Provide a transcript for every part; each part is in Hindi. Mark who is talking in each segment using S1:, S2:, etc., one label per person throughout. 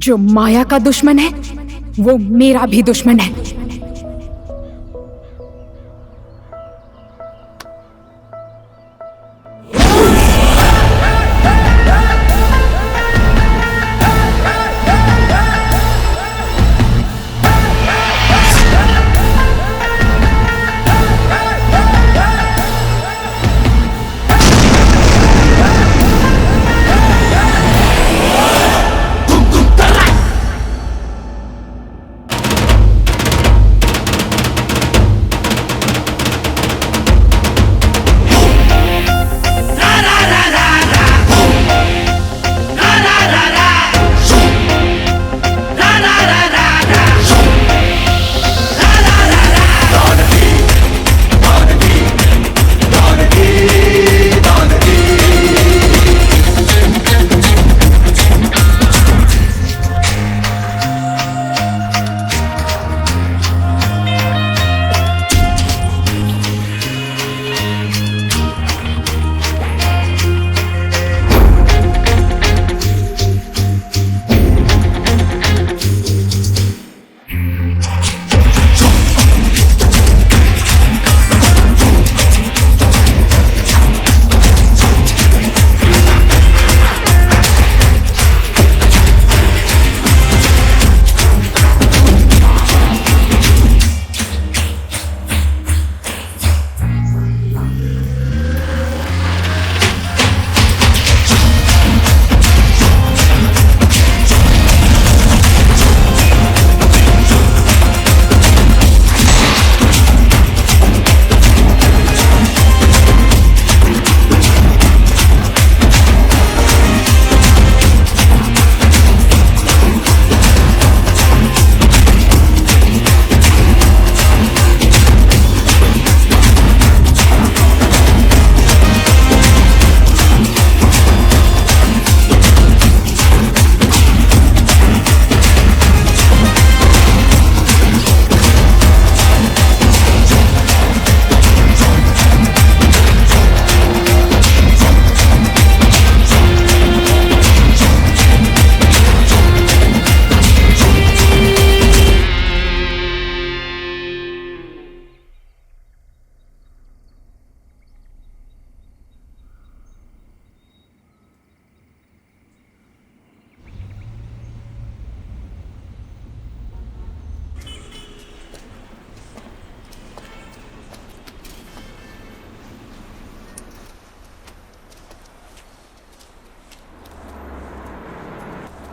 S1: जो माया का दुश्मन है वो मेरा भी दुश्मन है।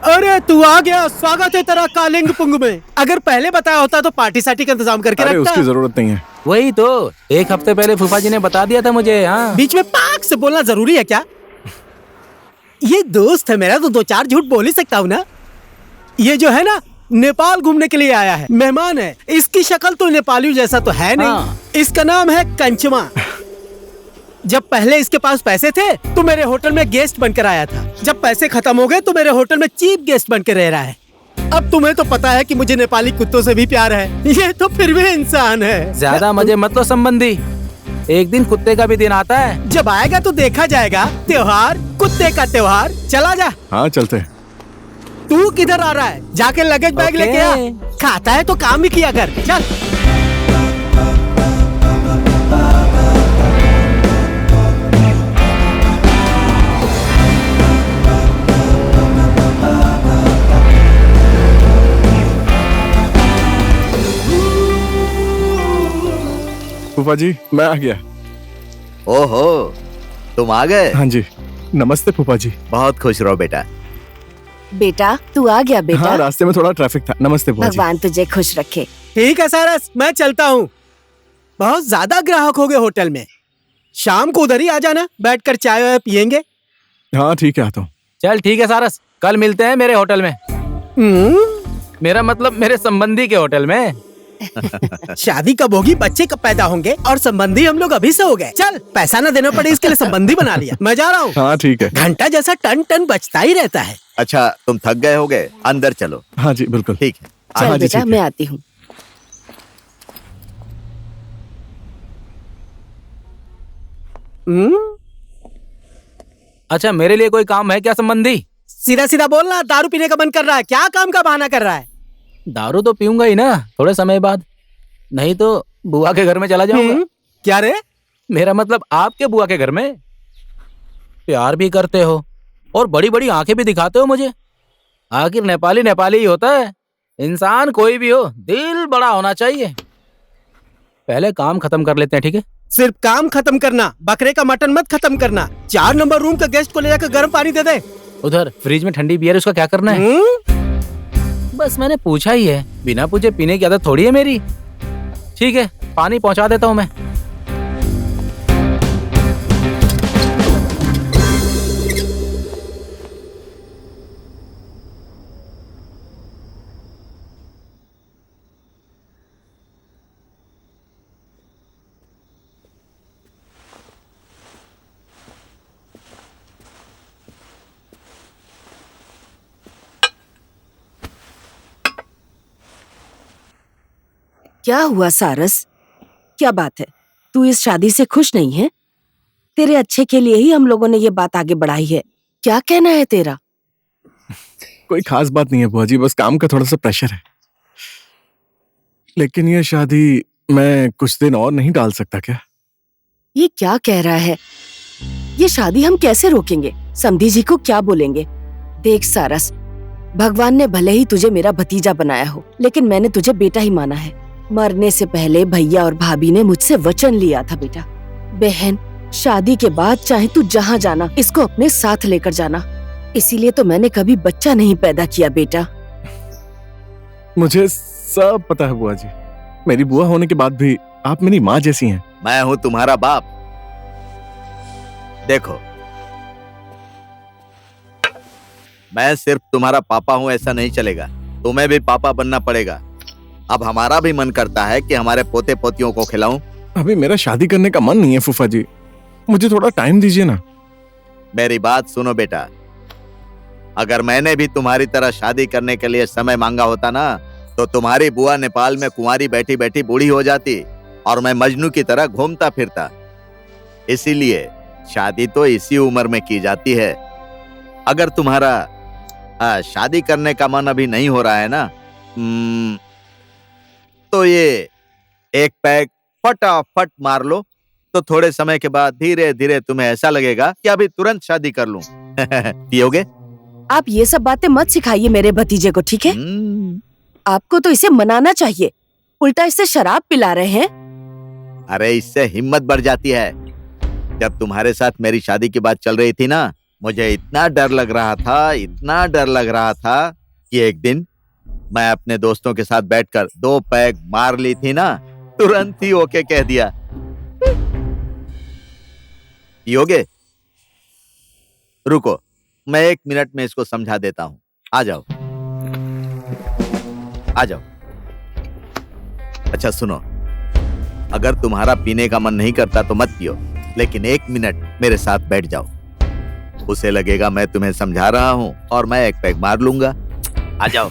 S2: अरे तू आ गया, स्वागत है तेरा कालिंग पुंग में। अगर पहले बताया होता तो पार्टी साटी का इंतजाम करके
S3: अरे
S2: रखता।
S3: उसकी जरूरत नहीं है।
S4: वही तो 1 हफ्ते पहले फूफा जी ने बता दिया था मुझे। हाँ,
S2: बीच में पाक से बोलना जरूरी है क्या? ये दोस्त है मेरा तो 2-4 झूठ बोल ही सकता हूँ ना। ये जो है ना नेपाल घूमने के लिए आया है, मेहमान है। इसकी शक्ल तो नेपालियों जैसा तो है नहीं।
S4: हाँ।
S2: इसका नाम है कंचमा। जब पहले इसके पास पैसे थे तो मेरे होटल में गेस्ट बनकर आया था। जब पैसे खत्म हो गए तो मेरे होटल में चीफ गेस्ट बनकर रह रहा है। अब तुम्हें तो पता है कि मुझे नेपाली कुत्तों से भी प्यार है। ये तो फिर भी इंसान है।
S4: ज्यादा मजे मत लो संबंधी, एक दिन कुत्ते का भी दिन आता है।
S2: जब आएगा तो देखा जाएगा। त्योहार, कुत्ते का त्योहार। चला जा।
S3: हाँ चलते हैं।
S2: तू किधर आ रहा है? जाके लगेज बैग
S4: ओके।
S2: लेके आ। खाता है तो काम भी किया कर। चल।
S3: फूफा जी मैं आ गया।
S5: ओहो, तुम आ गए।
S3: हाँ जी, नमस्ते फूफा जी।
S5: बहुत खुश रहो बेटा।
S6: बेटा तू आ गया बेटा।
S3: हाँ रास्ते में थोड़ा ट्रैफिक था। नमस्ते फूफा जी।
S6: भगवान तुझे खुश रखे।
S2: ठीक है सारस, मैं चलता हूँ। बहुत ज्यादा ग्राहक हो गए होटल में। शाम को उधर ही आ जाना, बैठकर चाय वाय पियेंगे।
S3: हाँ ठीक है, आता हूँ।
S4: चल ठीक है सारस, कल मिलते हैं मेरे होटल में। मेरा मतलब मेरे संबंधी के होटल में।
S2: शादी कब होगी, बच्चे कब पैदा होंगे, और संबंधी हम लोग अभी से हो गए। चल, पैसा ना देना पड़े इसके लिए संबंधी बना लिया। मैं जा रहा हूँ।
S3: हाँ ठीक है।
S2: घंटा जैसा टन टन बजता ही रहता है।
S5: अच्छा तुम थक गए होगे, अंदर चलो।
S3: हाँ जी बिल्कुल।
S5: ठीक है।
S6: चल
S3: हाँ जी,
S6: बेटा
S3: ठीक है।
S6: मैं आती हूँ।
S4: अच्छा मेरे लिए कोई काम है क्या संबंधी?
S2: सीधा सीधा बोलना, दारू पीने का मन कर रहा है, क्या काम का बहाना कर रहा है?
S4: दारू तो पीऊंगा ही ना थोड़े समय बाद, नहीं तो बुआ के घर में चला जाऊंगा।
S2: क्या रे?
S4: मेरा मतलब आपके बुआ के घर में। प्यार भी करते हो और बड़ी बड़ी आंखें भी दिखाते हो मुझे। आखिर नेपाली नेपाली ही होता है। इंसान कोई भी हो, दिल बड़ा होना चाहिए। पहले काम खत्म कर लेते हैं, ठीक है?
S2: सिर्फ काम खत्म करना, बकरे का मटन मत खत्म करना। 4 नंबर रूम का गेस्ट को ले जाकर गर्म पानी दे दे।
S4: उधर फ्रिज में ठंडी बियर, उसका क्या करना है? बस मैंने पूछा ही है, बिना पूछे पीने की आदत थोड़ी है मेरी। ठीक है, पानी पहुंचा देता हूं मैं।
S6: क्या हुआ सारस? क्या बात है? तू इस शादी से खुश नहीं है? तेरे अच्छे के लिए ही हम लोगों ने ये बात आगे बढ़ाई है। क्या कहना है तेरा?
S3: कोई खास बात नहीं है बुआ जी, बस काम का थोड़ा सा प्रेशर है। लेकिन ये शादी मैं कुछ दिन और नहीं टाल सकता क्या?
S6: ये क्या कह रहा है? ये शादी हम कैसे रोकेंगे? समधी जी को क्या बोलेंगे? देख सारस, भगवान ने भले ही तुझे मेरा भतीजा बनाया हो, लेकिन मैंने तुझे बेटा ही माना है। मरने से पहले भैया और भाभी ने मुझसे वचन लिया था बेटा। बहन, शादी के बाद चाहे तू जहाँ जाना, इसको अपने साथ लेकर जाना। इसीलिए तो मैंने कभी बच्चा नहीं पैदा किया बेटा।
S3: मुझे सब पता है बुआ जी। मेरी बुआ होने के बाद भी आप मेरी माँ जैसी हैं।
S5: मैं हूं तुम्हारा बाप। देखो, मैं सिर्फ तुम्हारा पापा हूं ऐसा नहीं चलेगा, तुम्हें भी पापा बनना पड़ेगा। अब हमारा भी मन करता है कि हमारे पोते पोतियों को खिलाऊं।
S3: अभी मेरा शादी करने का मन नहीं है फूफा जी, मुझे थोड़ा टाइम दीजिए ना।
S5: मेरी बात सुनो बेटा, अगर मैंने भी तुम्हारी तरह शादी करने के लिए समय मांगा होता ना, तो तुम्हारी बुआ नेपाल में कुंवारी बैठी बैठी बूढ़ी हो जाती और मैं मजनू की तरह घूमता फिरता। इसीलिए शादी तो इसी उम्र में की जाती है। अगर तुम्हारा शादी करने का मन अभी नहीं हो रहा है ना, तो ये एक पैक फटाफट मार लो, तो थोड़े समय के बाद धीरे धीरे तुम्हें ऐसा लगेगा कि अभी तुरंत शादी कर लूं। पियोगे?
S6: आप ये सब बातें मत सिखाइए मेरे भतीजे को, ठीक है? आपको तो इसे मनाना चाहिए, उल्टा इसे शराब पिला रहे हैं।
S5: अरे इससे हिम्मत बढ़ जाती है। जब तुम्हारे साथ मेरी शादी की बात चल रही थी ना, मुझे इतना डर लग रहा था, इतना डर लग रहा था कि एक दिन मैं अपने दोस्तों के साथ बैठकर 2 पैग मार ली थी ना, तुरंत ही ओके कह दिया। पियोगे? रुको, मैं 1 मिनट में इसको समझा देता हूं। आ जाओ, आ जाओ। अच्छा सुनो, अगर तुम्हारा पीने का मन नहीं करता तो मत पियो, लेकिन 1 मिनट मेरे साथ बैठ जाओ। उसे लगेगा मैं तुम्हें समझा रहा हूं और मैं एक पैग मार लूंगा। आ जाओ।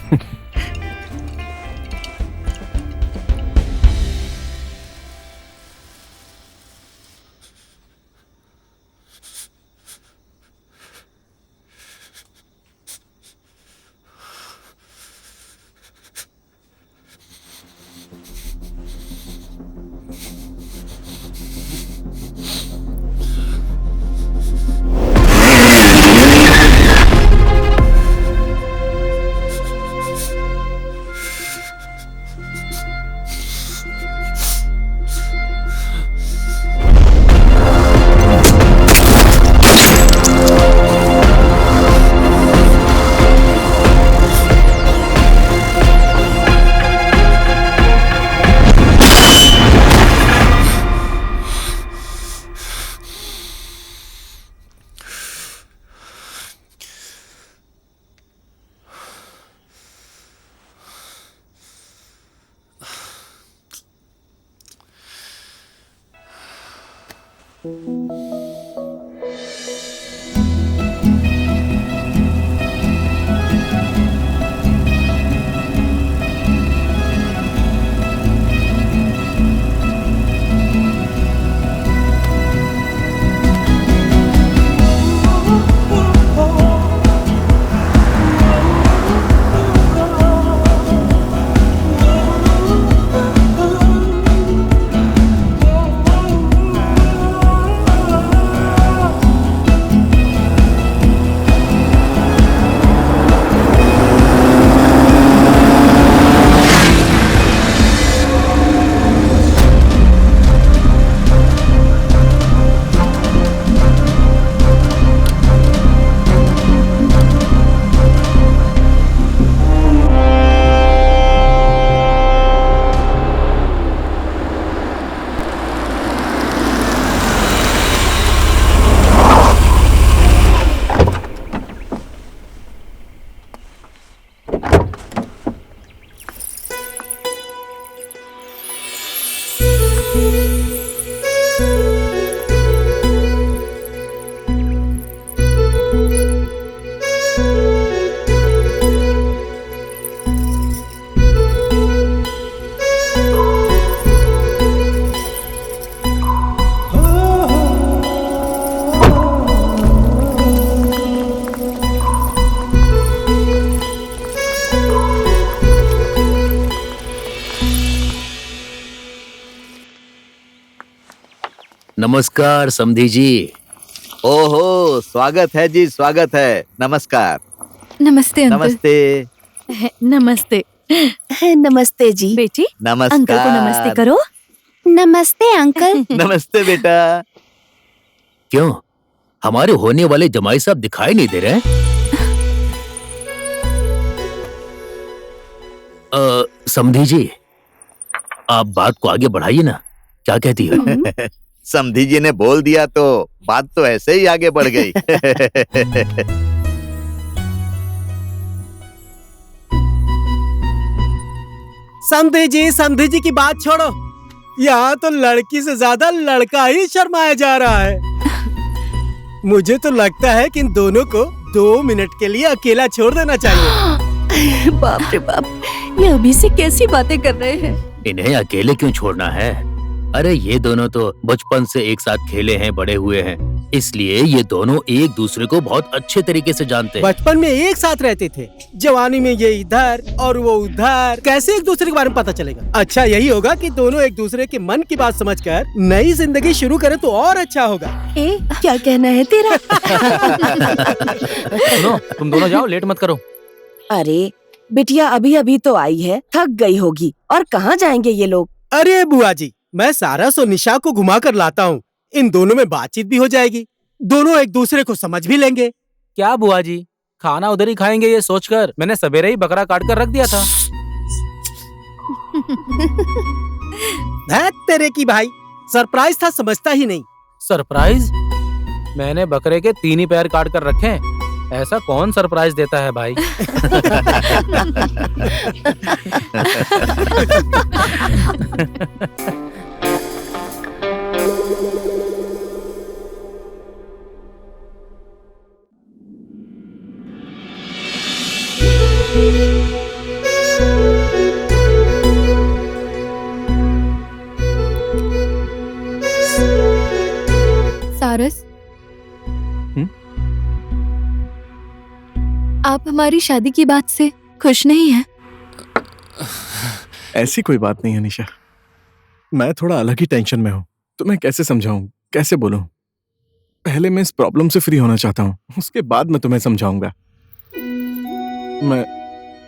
S7: नमस्कार समधी जी।
S5: ओहो, स्वागत है जी, स्वागत है। नमस्कार।
S1: नमस्ते अंकल।
S5: नमस्ते।
S8: नमस्ते
S6: नमस्ते जी।
S8: बेटी,
S5: नमस्कार।
S8: अंकल को नमस्ते करो।
S6: नमस्ते अंकल।
S5: नमस्ते बेटा।
S7: क्यों, हमारे होने वाले जमाई साहब दिखाई नहीं दे रहे हैं? समधी जी, आप बात को आगे बढ़ाइए ना, क्या कहती है?
S5: समधी जी ने बोल दिया तो बात तो ऐसे ही आगे बढ़ गई।
S2: समधी जी की बात छोड़ो। यहाँ तो लड़की से ज्यादा लड़का ही शर्माया जा रहा है। मुझे तो लगता है कि इन दोनों को 2 मिनट के लिए अकेला छोड़ देना चाहिए।
S8: बाप रे बाप, ये अभी से कैसी बातें कर रहे हैं।
S7: इन्हें अकेले क्यों छोड़ना है? अरे ये दोनों तो बचपन से एक साथ खेले हैं, बड़े हुए हैं, इसलिए ये दोनों एक दूसरे को बहुत अच्छे तरीके से जानते हैं।
S2: बचपन में एक साथ रहते थे, जवानी में ये इधर और वो उधर, कैसे एक दूसरे के बारे में पता चलेगा? अच्छा यही होगा कि दोनों एक दूसरे के मन की बात समझकर नई जिंदगी शुरू करें तो और अच्छा होगा।
S8: क्या कहना है तेरा?
S4: सुनो, तुम दोनों जाओ, लेट मत करो।
S6: अरे बिटिया अभी अभी तो आई है, थक गई होगी। और कहाँ जाएंगे ये लोग?
S2: अरे बुआ जी, मैं सारस और निशा को घुमा कर लाता हूँ, इन दोनों में बातचीत भी हो जाएगी, दोनों एक दूसरे को समझ भी लेंगे।
S4: क्या बुआ जी, खाना उधर ही खाएंगे ये सोचकर मैंने सवेरे ही बकरा काट कर रख दिया था।
S2: धैत तेरे की भाई, सरप्राइज था, समझता ही नहीं।
S4: सरप्राइज? मैंने बकरे के 3 ही पैर काट कर रखे हैं, ऐसा कौन सरप्राइज देता है भाई?
S1: सारस, आप हमारी शादी की बात से खुश नहीं हैं?
S3: ऐसी कोई बात नहीं है निशा, मैं थोड़ा अलग ही टेंशन में हूँ। तुम्हें कैसे समझाऊं, कैसे बोलूं? पहले मैं इस प्रॉब्लम से फ्री होना चाहता हूँ, उसके बाद मैं तुम्हें समझाऊंगा।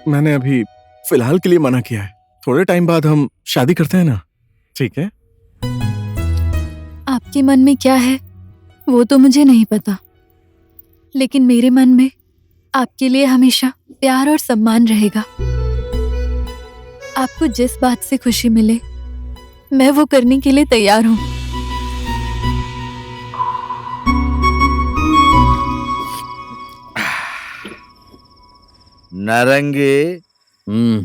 S3: मैंने अभी फिलहाल के लिए मना किया है। थोड़े टाइम बाद हम शादी करते हैं ना, ठीक है?
S1: आपके मन में क्या है वो तो मुझे नहीं पता, लेकिन मेरे मन में आपके लिए हमेशा प्यार और सम्मान रहेगा। आपको जिस बात से खुशी मिले मैं वो करने के लिए तैयार हूँ।
S5: नारंगी,
S7: हम्म,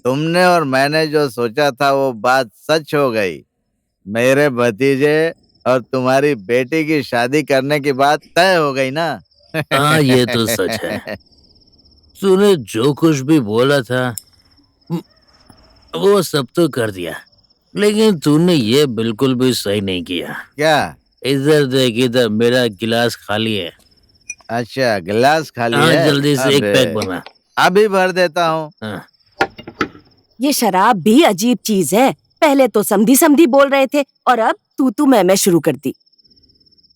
S5: तुमने और मैंने जो सोचा था वो बात सच हो गई। मेरे भतीजे और तुम्हारी बेटी की शादी करने की बात तय हो गई ना।
S7: हाँ ये तो सच है। तूने जो कुछ भी बोला था वो सब तो कर दिया, लेकिन तूने ये बिल्कुल भी सही नहीं किया।
S5: क्या?
S7: इधर देख, इधर मेरा गिलास खाली है।
S5: अच्छा, गिलास खाली
S7: हाँ,
S5: है?
S7: जल्दी से एक
S5: अबे,
S7: पैक बना।
S5: अभी भर देता हूँ।
S7: हाँ।
S6: ये शराब भी अजीब चीज है। पहले तो समधी समधी बोल रहे थे और अब तू मैं शुरू कर दी।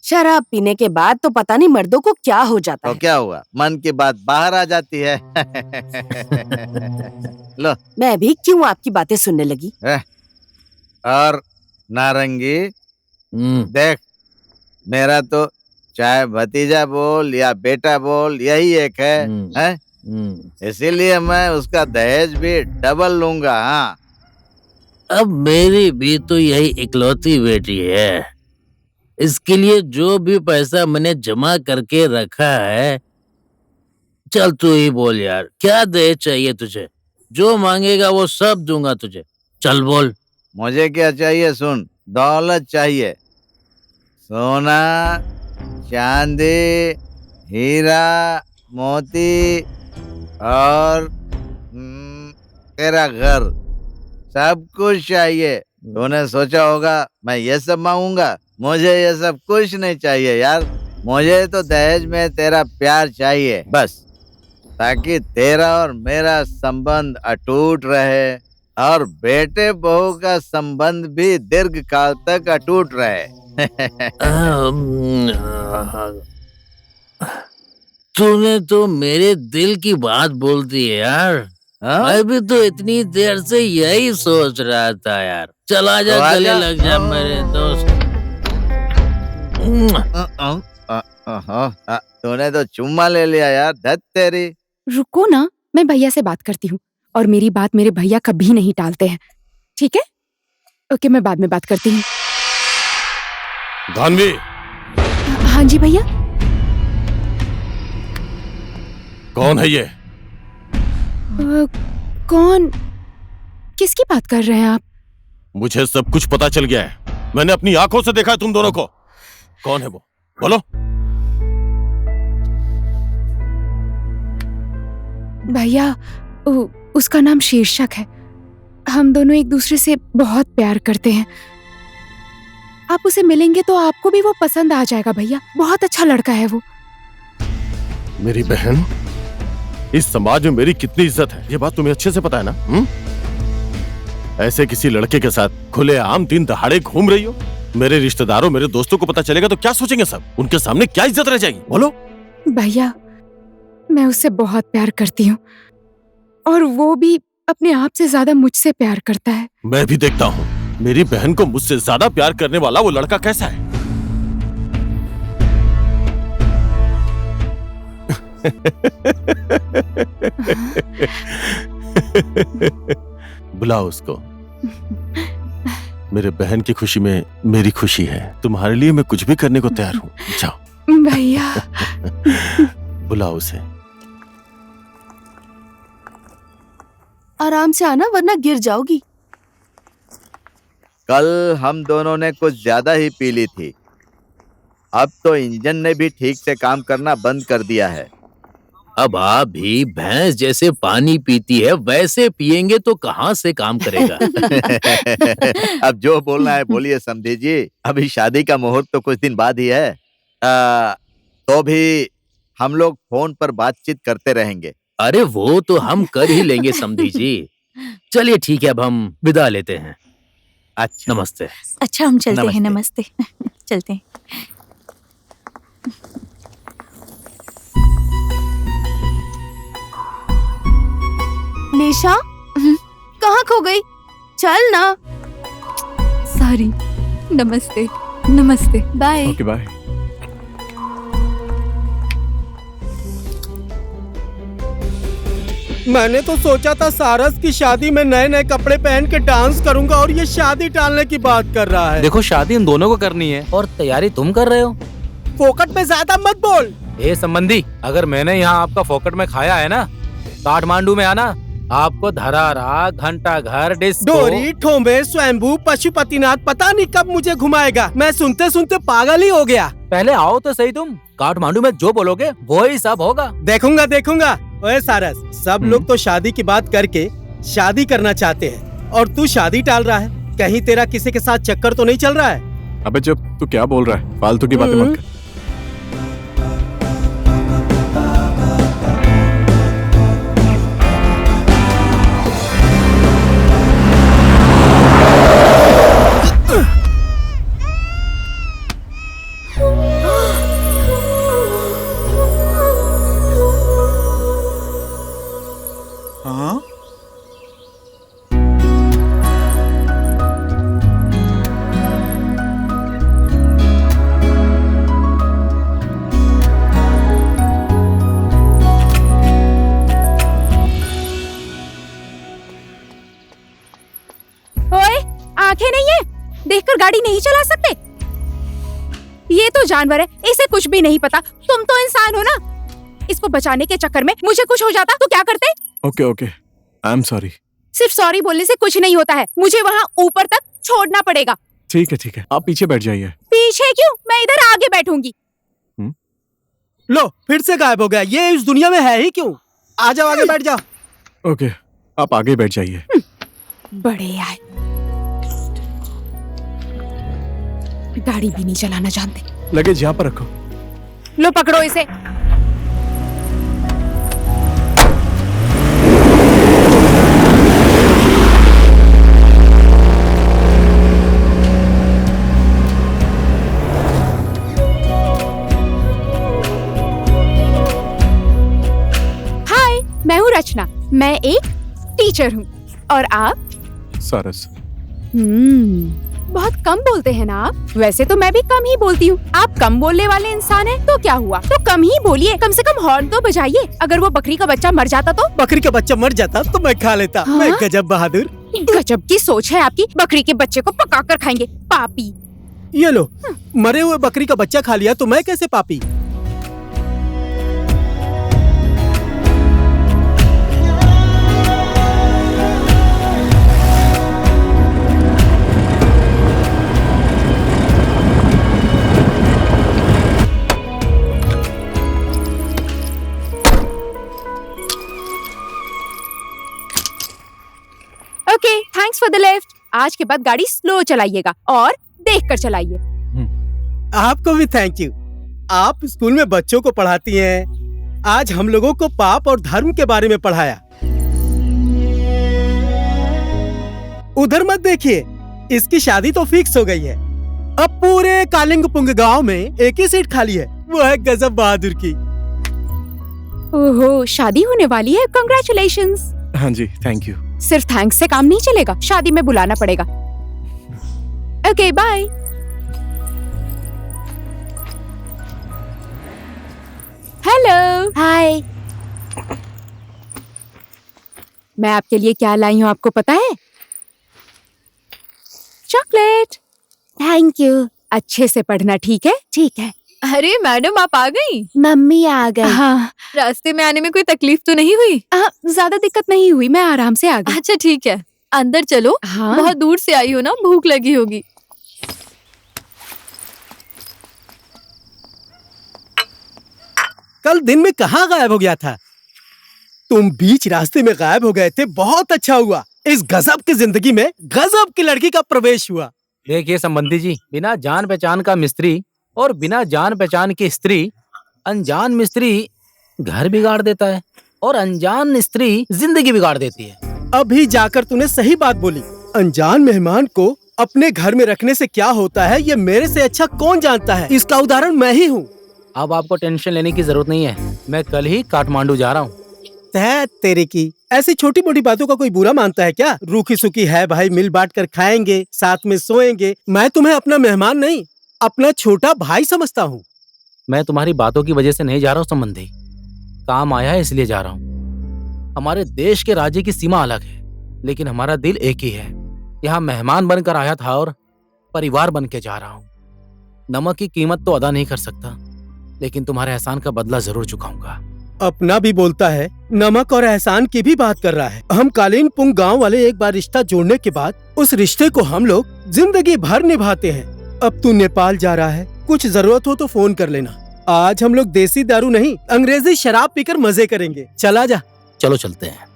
S6: शराब पीने के बाद तो पता नहीं मर्दों को क्या हो जाता
S5: तो
S6: है।
S5: क्या हुआ, मन की बात बाहर आ जाती है। लो।
S6: मैं भी क्यों आपकी बातें सुनने लगी।
S5: और नारंगी, देख, मेरा तो चाहे भतीजा बोल या बेटा बोल यही एक है, इसीलिए मैं उसका दहेज भी डबल लूंगा। हाँ,
S7: अब मेरी भी तो यही इकलौती बेटी है, इसके लिए जो भी पैसा मैंने जमा करके रखा है। चल तू ही बोल यार, क्या दहेज चाहिए तुझे? जो मांगेगा वो सब दूंगा तुझे, चल बोल।
S5: मुझे क्या चाहिए सुन, दौलत चाहिए, सोना, चांदी, हीरा, मोती और तेरा घर, सब कुछ चाहिए। तूने सोचा होगा मैं ये सब मांगूंगा, मुझे ये सब कुछ नहीं चाहिए यार। मुझे तो दहेज में तेरा प्यार चाहिए बस, ताकि तेरा और मेरा संबंध अटूट रहे, और बेटे बहू का संबंध भी दीर्घ काल तक अटूट रहे।
S7: तूने तो मेरे दिल की बात बोल दी है यार।
S5: हाँ?
S7: मैं भी तो इतनी देर से यही सोच रहा था यार। चला जा,
S5: तो आजा।
S7: गले लग जा मेरे दोस्त।
S5: तूने तो चुम्मा ले लिया यार, धत तेरी।
S9: रुको ना, मैं भैया से बात करती हूँ और मेरी बात मेरे भैया कभी नहीं टालते हैं। ठीक है? ओके, मैं बाद में बात करती हूँ।
S3: धानवी,
S9: हाँ जी भैया।
S3: कौन है ये?
S9: कौन? किसकी बात कर रहे हैं आप?
S3: मुझे सब कुछ पता चल गया है। मैंने अपनी आंखों से देखा है तुम दोनों को। कौन है वो? बोलो।
S9: भैया, उसका नाम शीर्षक है। हम दोनों एक दूसरे से बहुत प्यार करते हैं। आप उसे मिलेंगे तो आपको भी वो पसंद आ जाएगा भैया। बहुत अच्छा लड़का है वो।
S3: मेरी बहन, इस समाज में मेरी कितनी इज्जत है ये बात तुम्हें अच्छे से पता है ना? ऐसे किसी लड़के के साथ खुलेआम दिन दहाड़े घूम रही हो। मेरे रिश्तेदारों, मेरे दोस्तों को पता चलेगा तो क्या सोचेंगे सब? उनके सामने क्या इज्जत रह जाएगी? बोलो।
S9: भैया, मैं उससे बहुत प्यार करती हूँ और वो भी अपने आप से ज्यादा मुझसे प्यार करता है।
S3: मैं भी देखता हूँ मेरी बहन को मुझसे ज्यादा प्यार करने वाला वो लड़का कैसा है। बुलाओ उसको। मेरे बहन की खुशी में मेरी खुशी है। तुम्हारे लिए मैं कुछ भी करने को तैयार हूँ। जाओ।
S9: भैया।
S3: बुलाओ उसे।
S6: आराम से आना वरना गिर जाओगी।
S5: कल हम दोनों ने कुछ ज्यादा ही पी ली थी। अब तो इंजन ने भी ठीक से काम करना बंद कर दिया है।
S7: अब आप भी भैंस जैसे पानी पीती है वैसे पिएंगे तो कहाँ से काम करेगा।
S5: अब जो बोलना है बोलिए समधी जी। अभी शादी का मुहूर्त तो कुछ दिन बाद ही है। तो भी हम लोग फोन पर बातचीत करते रहेंगे।
S7: अरे वो तो हम कर ही लेंगे समधी जी। चलिए ठीक है, अब हम विदा लेते हैं।
S5: अच्छा,
S7: नमस्ते।
S8: अच्छा, हम चलते हैं।
S5: नमस्ते।
S8: नमस्ते। चलते हैं।
S6: निशा, कहाँ खो गई? चल ना।
S1: सॉरी। नमस्ते। नमस्ते। बाय।
S3: Okay, bye.
S2: मैंने तो सोचा था सारस की शादी में नए नए कपड़े पहन के डांस करूंगा और ये शादी टालने की बात कर रहा है।
S4: देखो, शादी हम दोनों को करनी है और तैयारी तुम कर रहे हो।
S2: फोकट में ज्यादा मत बोल।
S4: ए संबंधी, अगर मैंने यहाँ आपका फोकट में खाया है ना, काठमांडू में आना, आपको धरारा, घंटा घर, डिस्को,
S2: डोरी, ठोंबे, स्वयंभू, पशुपतिनाथ पता नहीं कब मुझे घुमाएगा। मैं सुनते सुनते पागल ही हो गया।
S4: पहले आओ तो सही तुम। काठमांडू में जो बोलोगे वो ही सब होगा।
S2: देखूंगा देखूंगा। ओए सारस, सब लोग तो शादी की बात करके शादी करना चाहते हैं और तू शादी टाल रहा है। कहीं तेरा किसी के साथ चक्कर तो नहीं चल रहा है?
S3: अबे जब तू क्या बोल रहा है? फालतू की बातें मत कर।
S9: आंखें नहीं है, देखकर गाड़ी नहीं चला सकते? ये तो जानवर है, इसे कुछ भी नहीं पता। तुम तो इंसान हो ना। इसको बचाने के चक्कर में मुझे कुछ हो जाता तो क्या करते?
S3: Okay okay, I am sorry.
S9: सिर्फ सॉरी बोलने से कुछ नहीं होता है। मुझे वहाँ ऊपर तक छोड़ना पड़ेगा।
S3: ठीक है, आप पीछे बैठ जाइए।
S9: पीछे क्यों? मैं इधर आगे बैठूंगी।
S2: लो, फिर से गायब हो गया। ये इस दुनिया में है ही क्यों? आ जाओ, आगे बैठ जाओ।
S3: ओके, आप आगे बैठ जाइए।
S9: बड़े आए, गाड़ी भी नहीं चलाना जानते।
S3: लगेज यहाँ पर रखो।
S9: लो पकड़ो इसे। रचना, मैं एक टीचर हूँ। और आप?
S10: सारस।
S9: बहुत कम बोलते हैं ना आप। वैसे तो मैं भी कम ही बोलती हूँ। आप कम बोलने वाले इंसान हैं, तो क्या हुआ, तो कम ही बोलिए, कम से कम हॉर्न तो बजाइए। अगर वो बकरी का बच्चा मर जाता तो?
S2: बकरी का बच्चा मर जाता तो मैं खा लेता।
S9: हाँ?
S2: मैं गजब बहादुर।
S9: गजब की सोच है आपकी। बकरी के बच्चे को पका कर खाएंगे, पापी।
S2: ये लो, मरे हुए बकरी का बच्चा खा लिया तो मैं कैसे पापी?
S9: Okay, thanks for the lift. आज के बाद गाड़ी स्लो चलाइएगा और देख कर चलाइए।
S2: आपको भी थैंक यू। आप स्कूल में बच्चों को पढ़ाती हैं। आज हम लोगों को पाप और धर्म के बारे में पढ़ाया। उधर मत देखिए, इसकी शादी तो फिक्स हो गई है। अब पूरे कालिंगपुंग गांव में एक ही सीट खाली है, वो है गजब बहादुर की।
S9: ओहो, शादी होने वाली है। कांग्रेचुलेशंस।
S10: हाँ जी, थैंक यू।
S9: सिर्फ थैंक्स से काम नहीं चलेगा, शादी में बुलाना पड़ेगा। Okay, bye. हेलो। हाय। मैं आपके लिए क्या लाई हूँ आपको पता है? चॉकलेट। Thank you. अच्छे से पढ़ना, ठीक है? ठीक है।
S1: अरे मैडम, आप आ गई?
S9: मम्मी आ गई। हाँ,
S1: रास्ते में आने में कोई तकलीफ तो नहीं हुई?
S9: ज्यादा दिक्कत नहीं हुई, मैं आराम से आ गई।
S1: अच्छा ठीक है, अंदर चलो।
S9: हाँ?
S1: बहुत दूर से आई हो ना, भूख लगी होगी।
S2: कल दिन में कहाँ गायब हो गया था? तुम बीच रास्ते में गायब हो गए थे, बहुत अच्छा हुआ। इस गजब की जिंदगी में गजब की लड़की का प्रवेश हुआ।
S4: देखिए संबंधी जी, बिना जान पहचान का मिस्त्री और बिना जान पहचान की स्त्री, अनजान मिस्त्री घर बिगाड़ देता है और अनजान स्त्री जिंदगी बिगाड़ देती है।
S2: अभी जाकर तूने सही बात बोली। अनजान मेहमान को अपने घर में रखने से क्या होता है, ये मेरे से अच्छा कौन जानता है। इसका उदाहरण मैं ही हूँ।
S4: अब आपको टेंशन लेने की जरूरत नहीं है, मैं कल ही काठमांडू जा रहा हूँ।
S2: तेरे की ऐसी छोटी मोटी बातों का कोई बुरा मानता है क्या? रूखी सूखी है भाई, मिल बांट कर खाएंगे, साथ में सोएंगे। मैं तुम्हें अपना मेहमान नहीं, अपना छोटा भाई समझता हूँ।
S4: मैं तुम्हारी बातों की वजह से नहीं जा रहा हूँ संबंधी, काम आया है इसलिए जा रहा हूँ। हमारे देश के राज्य की सीमा अलग है, लेकिन हमारा दिल एक ही है। यहाँ मेहमान बनकर आया था और परिवार बन के जा रहा हूँ। नमक की कीमत तो अदा नहीं कर सकता, लेकिन तुम्हारे एहसान का बदला जरूर चुकाऊंगा।
S2: अपना भी बोलता है, नमक और एहसान की भी बात कर रहा है। हम कालिंगपुंग गांव वाले एक बार रिश्ता जोड़ने के बाद उस रिश्ते को हम लोग जिंदगी भर निभाते हैं। अब तू नेपाल जा रहा है, कुछ जरूरत हो तो फोन कर लेना। आज हम लोग देसी दारू नहीं, अंग्रेजी शराब पीकर मजे करेंगे। चला जा।
S4: चलो चलते हैं।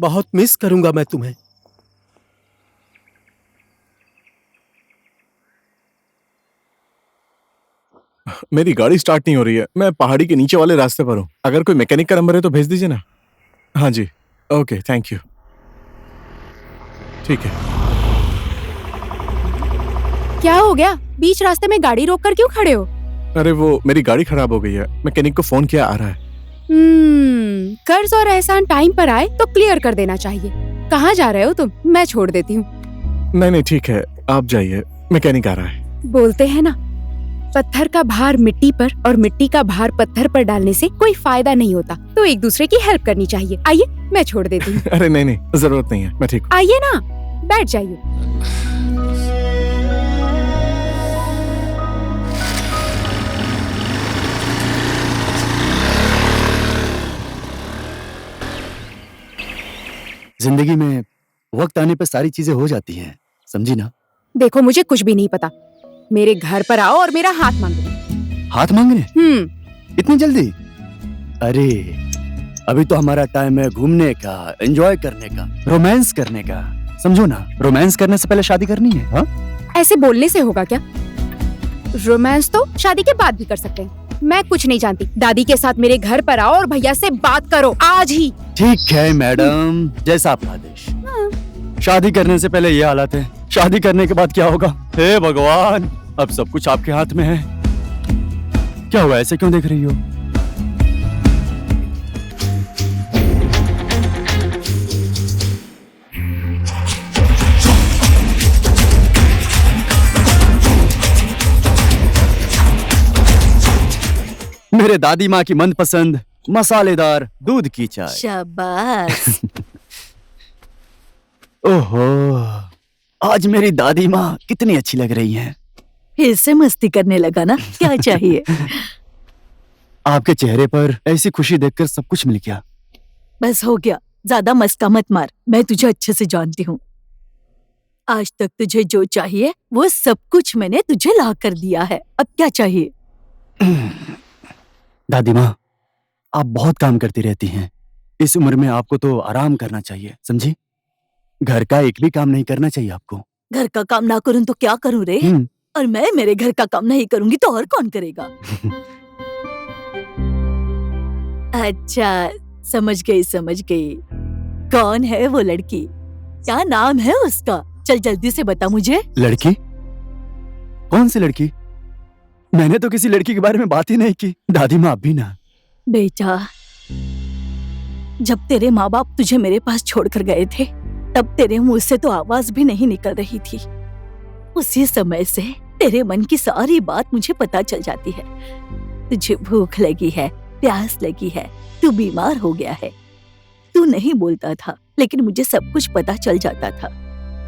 S2: बहुत मिस करूंगा मैं तुम्हें।
S10: मेरी गाड़ी स्टार्ट नहीं हो रही है। मैं पहाड़ी के नीचे वाले रास्ते पर हूँ। अगर कोई मैकेनिक का नंबर है तो भेज दीजिए ना। हाँ जी, ओके, थैंक यू। ठीक है।
S9: क्या हो गया? बीच रास्ते में गाड़ी रोककर क्यों खड़े हो?
S10: अरे वो मेरी गाड़ी खराब हो गई है, मैकेनिक को फोन किया, आ रहा है।
S9: कर्ज और एहसान टाइम पर आए तो क्लियर कर देना चाहिए। कहाँ जा रहे हो तुम? मैं छोड़ देती हूँ।
S10: नहीं ठीक है, आप जाइए, मैकेनिक आ रहा है।
S9: बोलते हैं ना, पत्थर का भार मिट्टी पर और मिट्टी का भार पत्थर पर डालने से कोई फायदा नहीं होता, तो एक दूसरे की हेल्प करनी चाहिए। आइए, मैं छोड़ देती हूँ।
S10: अरे नहीं, जरूरत नहीं है, मैं ठीक हूँ।
S9: आइए ना, बैठ जाइए।
S11: जिंदगी में वक्त आने पर सारी चीजें हो जाती हैं, समझी ना?
S9: देखो, मुझे कुछ भी नहीं पता। मेरे घर पर आओ और मेरा हाथ मांगो।
S11: हाथ मांगने? इतनी जल्दी? अरे अभी तो हमारा टाइम है घूमने का, एंजॉय करने का, रोमांस करने का। समझो ना, रोमांस करने से पहले शादी करनी है। हाँ,
S9: ऐसे बोलने से होगा क्या? रोमांस तो शादी के बाद भी कर सकते हैं। मैं कुछ नहीं जानती। दादी के साथ मेरे घर पर आओ और भैया से बात करो आज ही।
S11: ठीक है मैडम, जैसा आपका आदेश। शादी करने से पहले ये हालत है, शादी करने के बाद क्या होगा? हे भगवान, अब सब कुछ आपके हाथ में है। क्या हुआ, ऐसे क्यों देख रही हो? मेरे दादी माँ की मनपसंद मसालेदार दूध की चाय।
S8: शाबाश।
S11: ओहो, आज मेरी दादी माँ कितनी अच्छी लग रही हैं।
S8: फिर से मस्ती करने लगा ना? क्या चाहिए?
S11: आपके चेहरे पर ऐसी खुशी देखकर सब कुछ मिल गया।
S8: बस हो गया, ज्यादा मस्का मत मार। मैं तुझे अच्छे से जानती हूँ। आज तक तुझे जो चाहिए वो सब कुछ मैंने तुझे ला कर दिया है। अब क्या चाहिए?
S11: दादी माँ, आप बहुत काम करती रहती हैं। इस उम्र में आपको तो आराम करना चाहिए, समझी? घर का एक भी काम नहीं करना चाहिए आपको।
S8: घर का काम ना करूँ तो क्या करूँ रे? और मैं मेरे घर का काम नहीं करूंगी तो और कौन करेगा? अच्छा, समझ गई। कौन है वो लड़की? क्या नाम है उसका? चल जल्दी से बता मुझे।
S11: लड़की? कौन सी लड़की? मैंने तो किसी लड़की के बारे में बात ही नहीं की। दादी माँ, आप भी ना।
S8: बेटा, जब तेरे माँ बाप तुझे मेरे पास छोड़कर गए थे तब तेरे मुंह से तो आवाज भी नहीं निकल रही थी। उसी समय से तेरे मन की सारी बात मुझे पता चल जाती है। तुझे भूख लगी है, प्यास लगी है, तू बीमार हो गया है। तू नहीं बोलता था लेकिन मुझे सब कुछ पता चल जाता था।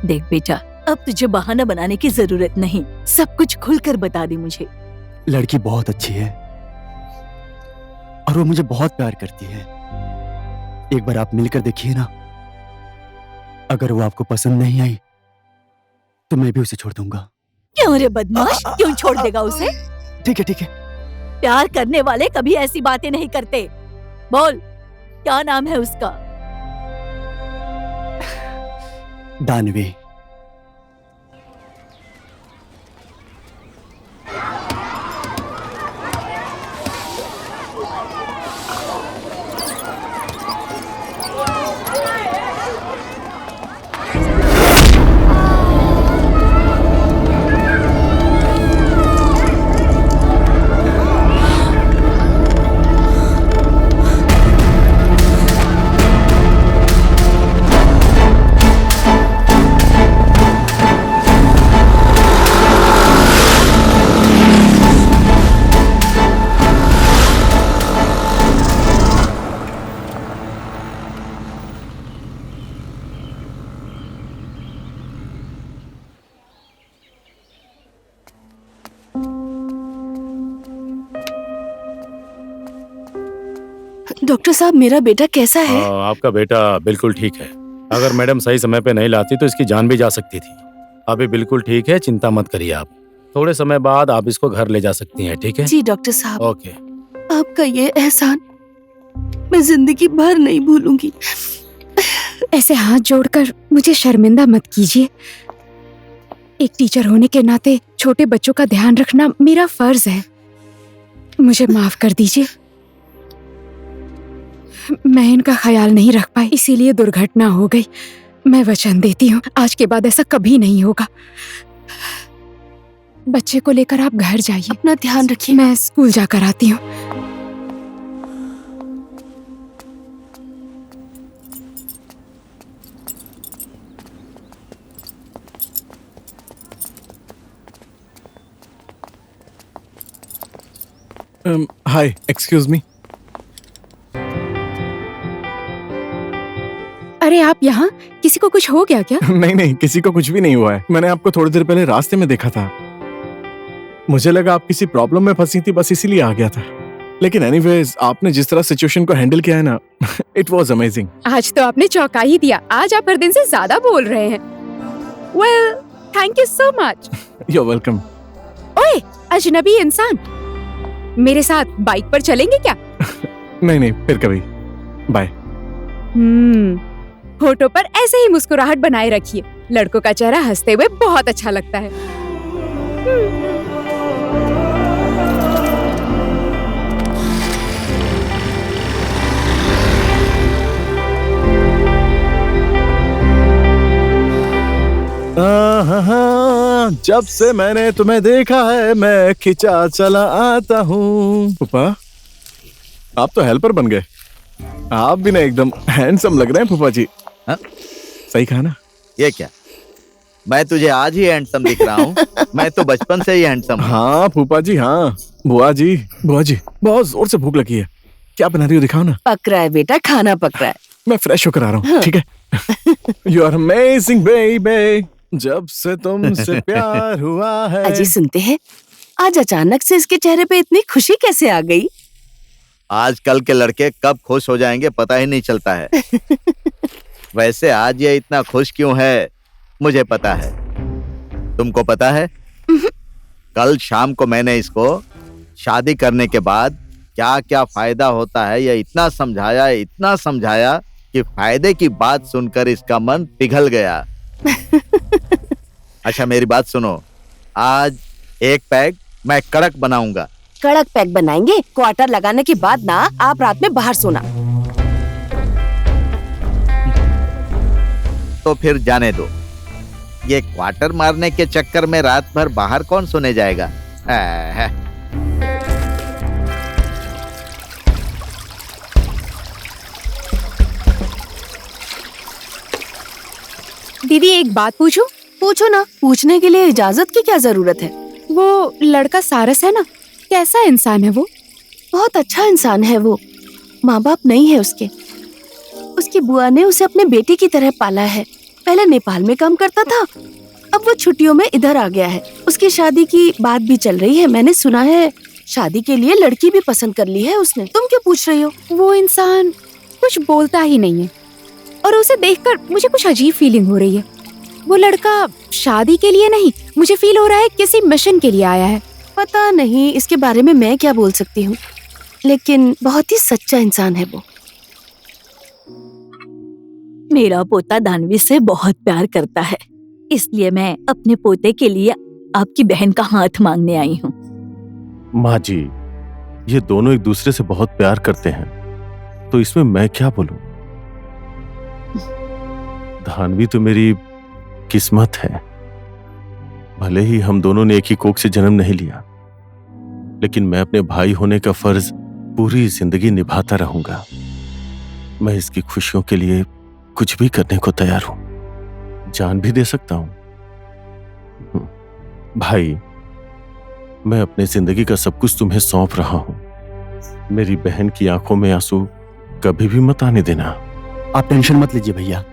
S8: देख बेटा, अब तुझे बहाना बनाने की जरूरत नहीं, सब कुछ खुलकर बता दे मुझे।
S11: लड़की बहुत अच्छी है और वो मुझे बहुत प्यार करती है। एक बार आप मिलकर देखिए ना। अगर वो आपको पसंद नहीं आई तो मैं भी उसे छोड़ दूंगा।
S8: क्यों रे बदमाश, क्यों छोड़ देगा उसे?
S11: ठीक है।
S8: प्यार करने वाले कभी ऐसी बातें नहीं करते। बोल, क्या नाम है उसका?
S11: दानवी।
S6: डॉक्टर साहब, मेरा बेटा कैसा है?
S4: आपका बेटा बिल्कुल ठीक है। अगर मैडम सही समय पे नहीं लाती तो इसकी जान भी जा सकती थी। अभी बिल्कुल ठीक है, चिंता मत करिए आप। थोड़े समय बाद आप इसको घर ले जा सकती हैं, ठीक है?
S6: जी डॉक्टर साहब।
S4: ओके।
S6: आपका ये एहसान मैं जिंदगी भर नहीं भूलूंगी।
S9: ऐसे हाथ जोड़कर मुझे शर्मिंदा मत कीजिए। एक टीचर होने के नाते छोटे बच्चों का ध्यान रखना मेरा फर्ज है। मुझे माफ कर दीजिए। मैं इनका ख्याल नहीं रख पाई, इसीलिए दुर्घटना हो गई। मैं वचन देती हूँ आज के बाद ऐसा कभी नहीं होगा। बच्चे को लेकर आप घर जाइए,
S6: अपना ध्यान रखिए।
S9: मैं स्कूल जाकर आती हूँ।
S10: हाय, एक्सक्यूज मी।
S9: अरे आप यहाँ? किसी को कुछ हो गया क्या?
S10: नहीं, किसी को कुछ भी नहीं हुआ है। मैंने आपको थोड़ी देर पहले रास्ते में देखा था। मुझे लगा आप किसी प्रॉब्लम में फंसी थी, बस इसीलिए आ गया था। लेकिन एनीवेज, आपने जिस तरह सिचुएशन को हैंडल किया है ना, इट वाज अमेजिंग।
S9: आज तो आपने चौंका ही दिया। आज आप हर दिन से ज्यादा बोल रहे हैं। Well, thank you so much.
S10: You are welcome.
S9: ओए, अजनबी इंसान, मेरे साथ बाइक पर चलेंगे क्या?
S10: नहीं, फिर कभी। बाय।
S9: होठों पर ऐसे ही मुस्कुराहट बनाए रखिए। लड़कों का चेहरा हंसते हुए बहुत अच्छा लगता है।
S10: जब से मैंने तुम्हें देखा है मैं खिंचा चला आता हूँ। पापा, आप तो हेल्पर बन गए। आप भी ना एकदम हैंडसम लग रहे हैं फूफा जी।
S5: हाँ?
S10: सही कहा ना?
S5: ये क्या, मैं तुझे आज ही हैंडसम दिख रहा हूँ? मैं तो बचपन से ही हैंडसम हूँ।
S10: हाँ फूफा जी, हाँ, बुआ जी बहुत जोर से भूख लगी है। क्या बना रही हो, दिखाओ ना।
S6: पक रहा है बेटा, खाना पक रहा है।
S10: मैं फ्रेश होकर आ रहा हूँ।
S6: हाँ।
S10: ठीक है। यू आर अमेजिंग बेबी, जब से तुमसे प्यार हुआ है।
S6: अजी सुनते हैं, आज अचानक से इसके चेहरे पे इतनी खुशी कैसे आ गई?
S5: आजकल के लड़के कब खुश हो जाएंगे पता ही नहीं चलता है। वैसे आज ये इतना खुश क्यों है मुझे पता है। तुमको पता है? कल शाम को मैंने इसको शादी करने के बाद क्या क्या फायदा होता है ये इतना समझाया कि फायदे की बात सुनकर इसका मन पिघल गया। अच्छा मेरी बात सुनो, आज एक पैक मैं कड़क बनाऊंगा।
S6: कड़क पैक बनाएंगे? क्वार्टर लगाने के बाद ना आप रात में बाहर सोना।
S5: तो फिर जाने दो, ये क्वार्टर मारने के चक्कर में रात भर बाहर कौन सोने जाएगा।
S9: दीदी एक बात पूछूं?
S6: पूछो ना, पूछने के लिए इजाजत की क्या जरूरत है।
S9: वो लड़का सारस है ना, कैसा इंसान है वो?
S6: बहुत अच्छा इंसान है वो। माँ बाप नहीं है उसके। उसकी बुआ ने उसे अपने बेटे की तरह पाला है। पहले नेपाल में काम करता था, अब वो छुट्टियों में इधर आ गया है। उसकी शादी की बात भी चल रही है, मैंने सुना है। शादी के लिए लड़की भी पसंद कर ली है उसने। तुम क्यों पूछ रही हो?
S9: वो इंसान कुछ बोलता ही नहीं है और उसे देखकर मुझे कुछ अजीब फीलिंग हो रही है। वो लड़का शादी के लिए नहीं, मुझे फील हो रहा है किसी मिशन के लिए आया है।
S6: पता नहीं इसके बारे में मैं क्या बोल सकती हूँ, लेकिन बहुत ही सच्चा इंसान है वो।
S8: मेरा पोता दानवी से बहुत प्यार करता है, इसलिए मैं अपने पोते के लिए आपकी बहन का हाथ मांगने आई हूँ।
S3: माँ जी, ये दोनों एक दूसरे से बहुत प्यार करते हैं, तो इसमें मैं क्या बोलूं। धानवी तो मेरी किस्मत है। भले ही हम दोनों ने एक ही कोख से जन्म नहीं लिया, लेकिन मैं अपने भाई होने का फर्ज पूरी जिंदगी निभाता रहूंगा। मैं इसकी खुशियों के लिए कुछ भी करने को तैयार हूं, जान भी दे सकता हूं। भाई, मैं अपने जिंदगी का सब कुछ तुम्हें सौंप रहा हूं। मेरी बहन की आंखों में आंसू कभी भी मत आने देना।
S11: आप टेंशन मत लीजिए भैया,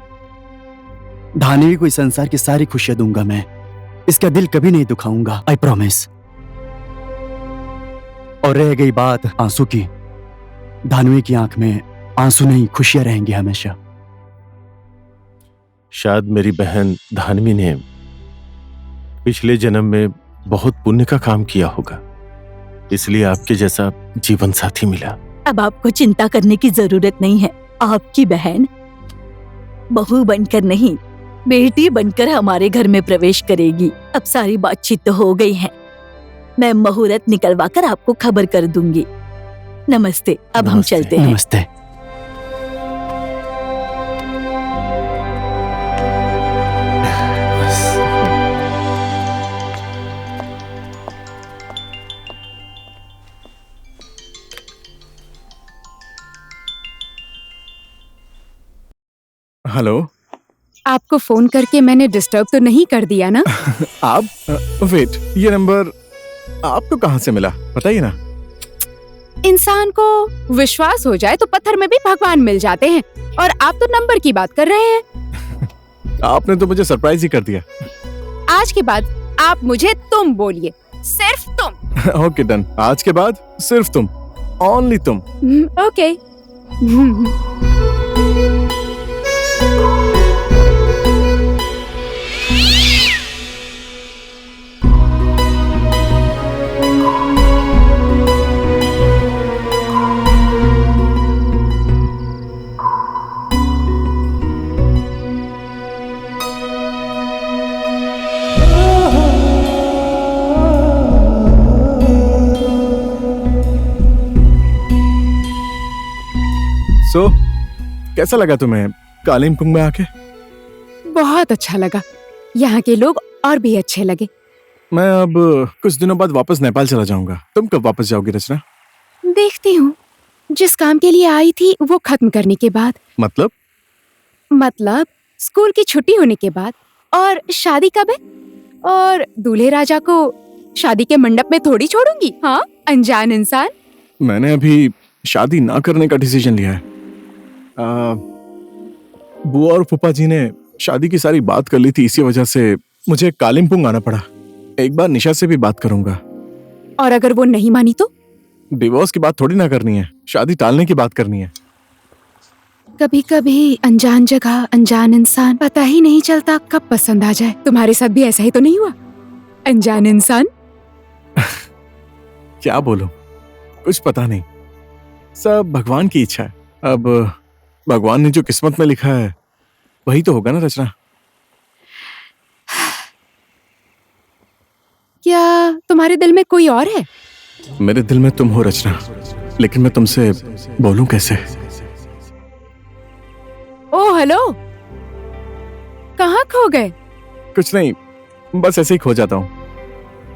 S11: धानवी को इस संसार की सारी खुशियां दूंगा मैं। इसका दिल कभी नहीं दुखाऊंगा, आई प्रॉमिस। और रह गई बात आंसू की, धानवी की आंख में आंसू नहीं, खुशियां रहेंगी हमेशा।
S3: शायद मेरी बहन धानवी ने पिछले जन्म में बहुत पुण्य का काम किया होगा, इसलिए आपके जैसा जीवन साथी मिला।
S8: अब आपको चिंता करने की जरूरत नहीं है। आपकी बहन बहू बनकर नहीं, बेटी बनकर हमारे घर में प्रवेश करेगी। अब सारी बातचीत तो हो गई है, मैं मुहूर्त निकलवा कर आपको खबर कर दूंगी। नमस्ते, अब हम चलते हैं।
S11: नमस्ते।
S10: हेलो,
S9: आपको फोन करके मैंने डिस्टर्ब तो नहीं कर दिया ना?
S10: आप वेट, ये नंबर आपको कहाँ से मिला बताइए ना।
S9: इंसान को विश्वास हो जाए तो पत्थर में भी भगवान मिल जाते हैं, और आप तो नंबर की बात कर रहे हैं।
S10: आपने तो मुझे सरप्राइज ही कर दिया।
S9: आज के बाद आप मुझे तुम बोलिए, सिर्फ तुम।
S10: ओके डन, आज के बाद सिर्फ तुम, ओनली तुम।
S9: ओके।
S10: सो कैसा लगा तुम्हें कालिम्पोंग में आके?
S9: बहुत अच्छा लगा, यहाँ के लोग और भी अच्छे लगे।
S10: मैं अब कुछ दिनों बाद वापस नेपाल चला जाऊंगा। तुम कब वापस जाओगी रचना?
S9: देखती हूँ, जिस काम के लिए आई थी वो खत्म करने के बाद।
S10: मतलब
S9: स्कूल की छुट्टी होने के बाद। और शादी कब है? और दूल्हे राजा को शादी के मंडप में थोड़ी छोड़ूंगी। हाँ। अनजान इंसान।
S10: मैंने अभी शादी ना करने का डिसीजन लिया है। बुआ और फूफा जी ने शादी की सारी बात कर ली थी, इसी वजह से मुझे कालिम्पोंग आना पड़ा। एक बार निशा से भी बात करूंगा।
S9: और अगर वो नहीं मानी तो?
S10: डिवोर्स की बात थोड़ी ना करनी है, शादी टालने की बात करनी है।
S9: कभी कभी अनजान जगह अनजान इंसान, पता ही नहीं चलता कब पसंद आ जाए। तुम्हारे साथ भी ऐसा ही तो नहीं हुआ अनजान इंसान?
S10: क्या बोलूं, कुछ पता नहीं, सब भगवान की इच्छा है। अब भगवान ने जो किस्मत में लिखा है वही तो होगा ना रचना।
S9: क्या तुम्हारे दिल में कोई और है?
S10: मेरे दिल में तुम हो रचना, लेकिन मैं तुमसे बोलूं कैसे?
S9: ओ हेलो, कहाँ खो गए?
S10: कुछ नहीं, बस ऐसे ही खो जाता हूँ।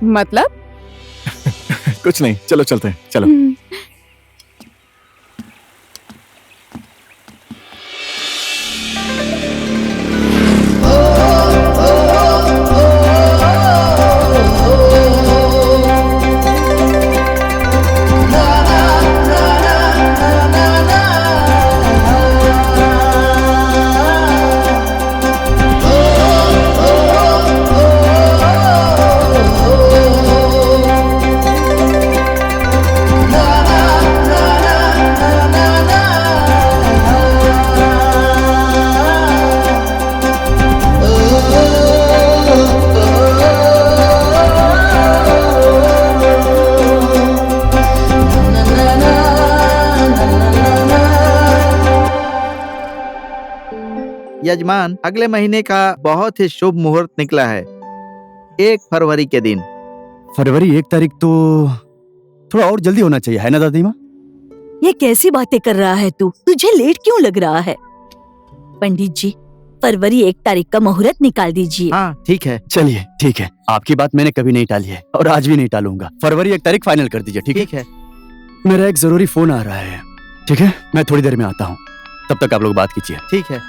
S9: मतलब?
S10: कुछ नहीं, चलो चलते हैं, चलो।
S5: यजमान, अगले महीने का बहुत ही शुभ मुहूर्त निकला है, 1 फरवरी के दिन।
S11: फरवरी 1 तारीख तो थोड़ा और जल्दी होना चाहिए, है ना दादी माँ?
S8: ये कैसी बातें कर रहा है तू? तुझे लेट क्यों लग रहा है? पंडित जी, फरवरी 1 तारीख का मुहूर्त निकाल दीजिए।
S5: हाँ ठीक है।
S11: चलिए ठीक है, आपकी बात मैंने कभी नहीं टाली है और आज भी नहीं टालूंगा। फरवरी 1 तारीख फाइनल कर दीजिए, ठीक है? मेरा एक जरूरी फोन आ रहा है, ठीक है? मैं थोड़ी देर में आता हूँ, तब तक आप लोग बात कीजिए।
S5: ठीक है।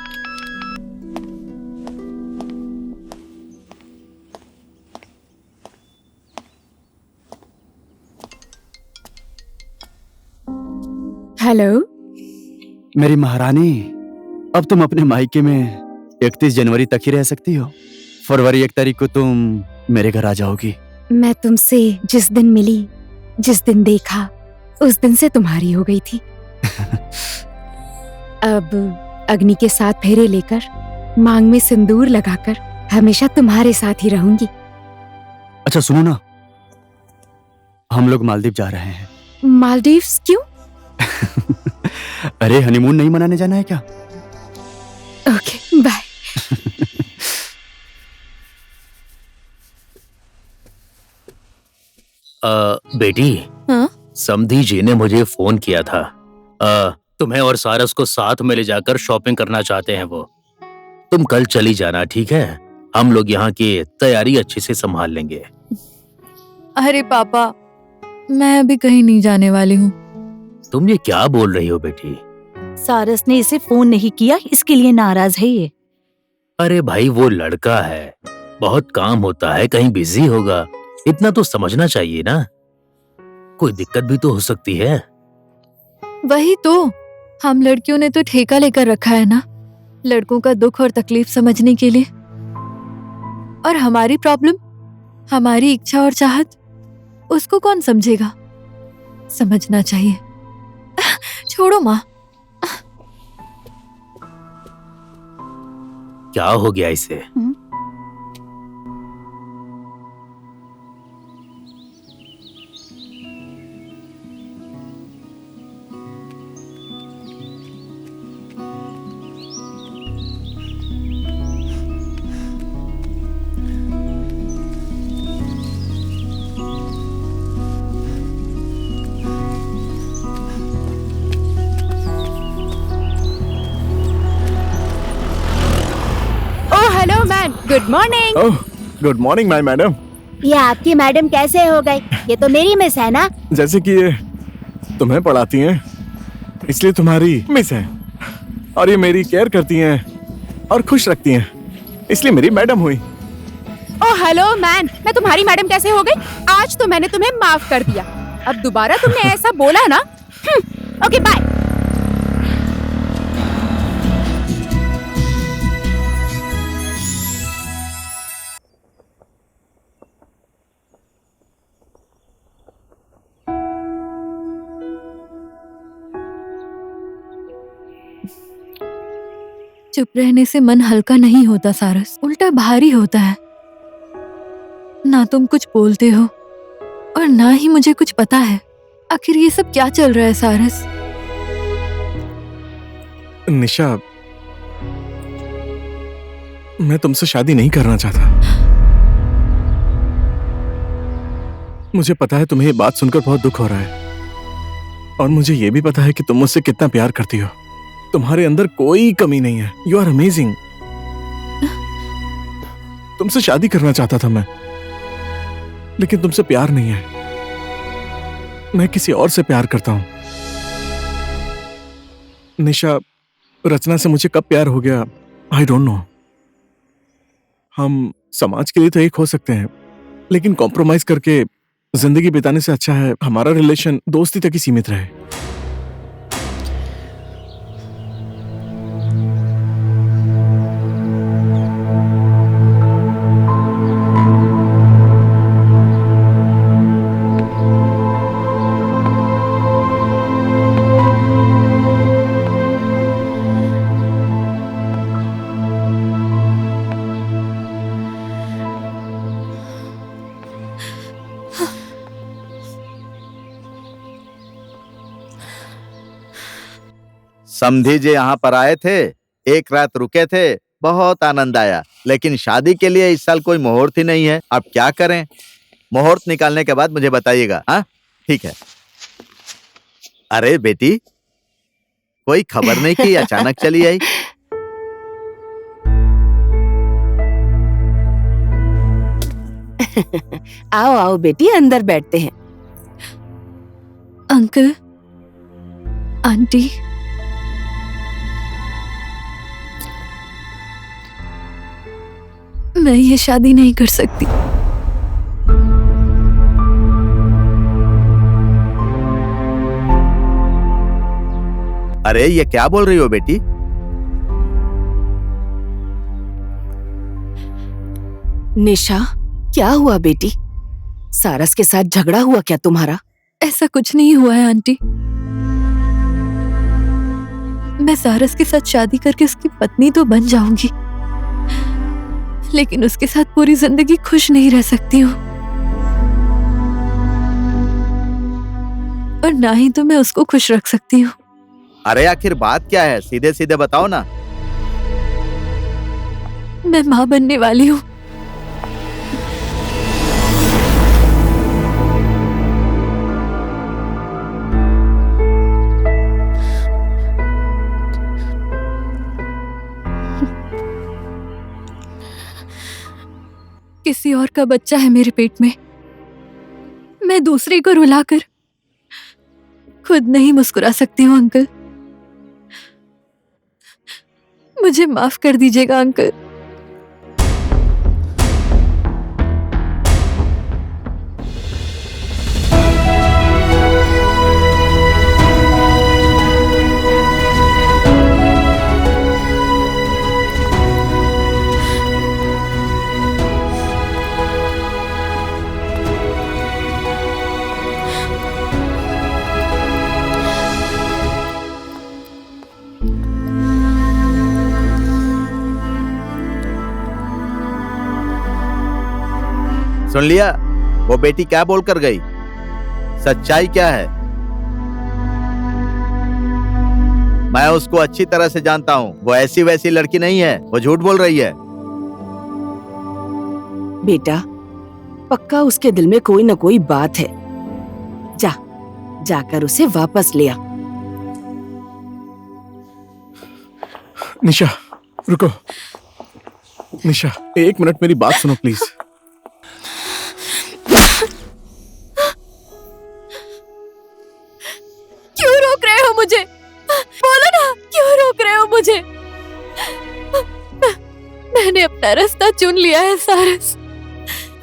S9: हेलो
S11: मेरी महारानी, अब तुम अपने मायके में 31 जनवरी तक ही रह सकती हो। फरवरी 1 तारीख को तुम मेरे घर आ जाओगी।
S9: मैं तुमसे जिस दिन मिली, जिस दिन देखा, उस दिन से तुम्हारी हो गई थी। अब अग्नि के साथ फेरे लेकर, मांग में सिंदूर लगाकर हमेशा तुम्हारे साथ ही रहूंगी।
S11: अच्छा सुनो ना, हम लोग मालदीव जा रहे हैं।
S9: मालदीव्स क्यों?
S11: अरे हनीमून नहीं मनाने जाना है क्या?
S9: Okay bye.
S7: बेटी,
S1: हाँ?
S7: समधी जी ने मुझे फोन किया था। तुम्हें और सारस को साथ में ले जाकर शॉपिंग करना चाहते हैं वो। तुम कल चली जाना, ठीक है? हम लोग यहाँ की तैयारी अच्छे से संभाल लेंगे।
S1: अरे पापा, मैं अभी कहीं नहीं जाने वाली हूँ।
S7: तुम ये क्या बोल रही हो बेटी?
S8: सारस ने इसे फोन नहीं किया, इसके लिए नाराज है ये।
S7: अरे भाई, वो लड़का है, बहुत काम होता है, कहीं बिजी होगा, इतना तो समझना चाहिए ना। कोई दिक्कत भी तो हो सकती है।
S1: वही तो, हम लड़कियों ने तो ठेका लेकर रखा है ना लड़कों का दुख और तकलीफ समझने के लिए। और हमारी प्रॉब्लम, हमारी इच्छा और चाहत, उसको कौन समझेगा? समझना चाहिए। छोड़ो माँ।
S7: क्या हो गया इसे?
S9: Hello man, good morning.
S10: Oh, good morning my madam.
S12: ये आपकी मैडम कैसे हो गई? ये तो मेरी मिस है ना।
S10: जैसे कि ये तुम्हें पढ़ाती हैं, इसलिए तुम्हारी मिस है, और ये मेरी केयर करती हैं और खुश रखती हैं, इसलिए मेरी मैडम हुई।
S9: ओह हेलो मैन, मैं तुम्हारी मैडम कैसे हो गई? आज तो मैंने तुम्हें माफ कर दिया। अब दोबारा तुमने ऐसा बोला ना।
S12: Okay bye.
S1: चुप रहने से मन हल्का नहीं होता सारस, उल्टा भारी होता है। ना तुम कुछ बोलते हो और ना ही मुझे कुछ पता है। आखिर ये सब क्या चल रहा है सारस?
S10: निशा, मैं तुमसे शादी नहीं करना चाहता। मुझे पता है तुम्हें ये बात सुनकर बहुत दुख हो रहा है, और मुझे ये भी पता है कि तुम मुझसे कितना प्यार करती हो। तुम्हारे अंदर कोई कमी नहीं है। You are amazing. तुमसे शादी करना चाहता था मैं, लेकिन तुमसे प्यार नहीं है। मैं किसी और से प्यार करता हूं। निशा, रचना से मुझे कब प्यार हो गया आई डोंट नो। हम समाज के लिए तो एक हो सकते हैं, लेकिन कॉम्प्रोमाइज करके जिंदगी बिताने से अच्छा है हमारा रिलेशन दोस्ती तक ही सीमित रहे।
S5: समधी जी यहाँ पर आए थे, एक रात रुके थे, बहुत आनंद आया, लेकिन शादी के लिए इस साल कोई मुहूर्त ही नहीं है। अब क्या करें? मुहूर्त निकालने के बाद मुझे बताइएगा। हाँ ठीक है। अरे बेटी, कोई खबर नहीं की, अचानक चली आई।
S6: आओ आओ बेटी, अंदर बैठते हैं।
S1: अंकल, आंटी, मैं ये शादी नहीं कर सकती।
S5: अरे ये क्या बोल रही हो बेटी?
S6: निशा, क्या हुआ बेटी? सारस के साथ झगड़ा हुआ क्या तुम्हारा?
S1: ऐसा कुछ नहीं हुआ है आंटी। मैं सारस के साथ शादी करके उसकी पत्नी तो बन जाऊंगी, लेकिन उसके साथ पूरी जिंदगी खुश नहीं रह सकती हूँ। और ना ही तो मैं उसको खुश रख सकती हूँ।
S5: अरे आखिर बात क्या है? सीधे सीधे बताओ ना।
S1: मैं माँ बनने वाली हूँ। किसी और का बच्चा है मेरे पेट में। मैं दूसरे को रुलाकर खुद नहीं मुस्कुरा सकती हूँ अंकल। मुझे माफ कर दीजिएगा अंकल।
S5: सुन लिया वो बेटी क्या बोल कर गई? सच्चाई क्या है? मैं उसको अच्छी तरह से जानता हूँ। वो ऐसी वैसी लड़की नहीं है, वो झूठ बोल रही है।
S6: बेटा, पक्का उसके दिल में कोई न कोई बात है। जाकर उसे वापस ले आ।
S10: निशा, रुको। निशा, एक मिनट मेरी बात सुनो प्लीज।
S1: क्यों रोक रहे हो मुझे? बोलो ना, क्यों रोक रहे हो मुझे? मैंने अपना रास्ता चुन लिया है सारस।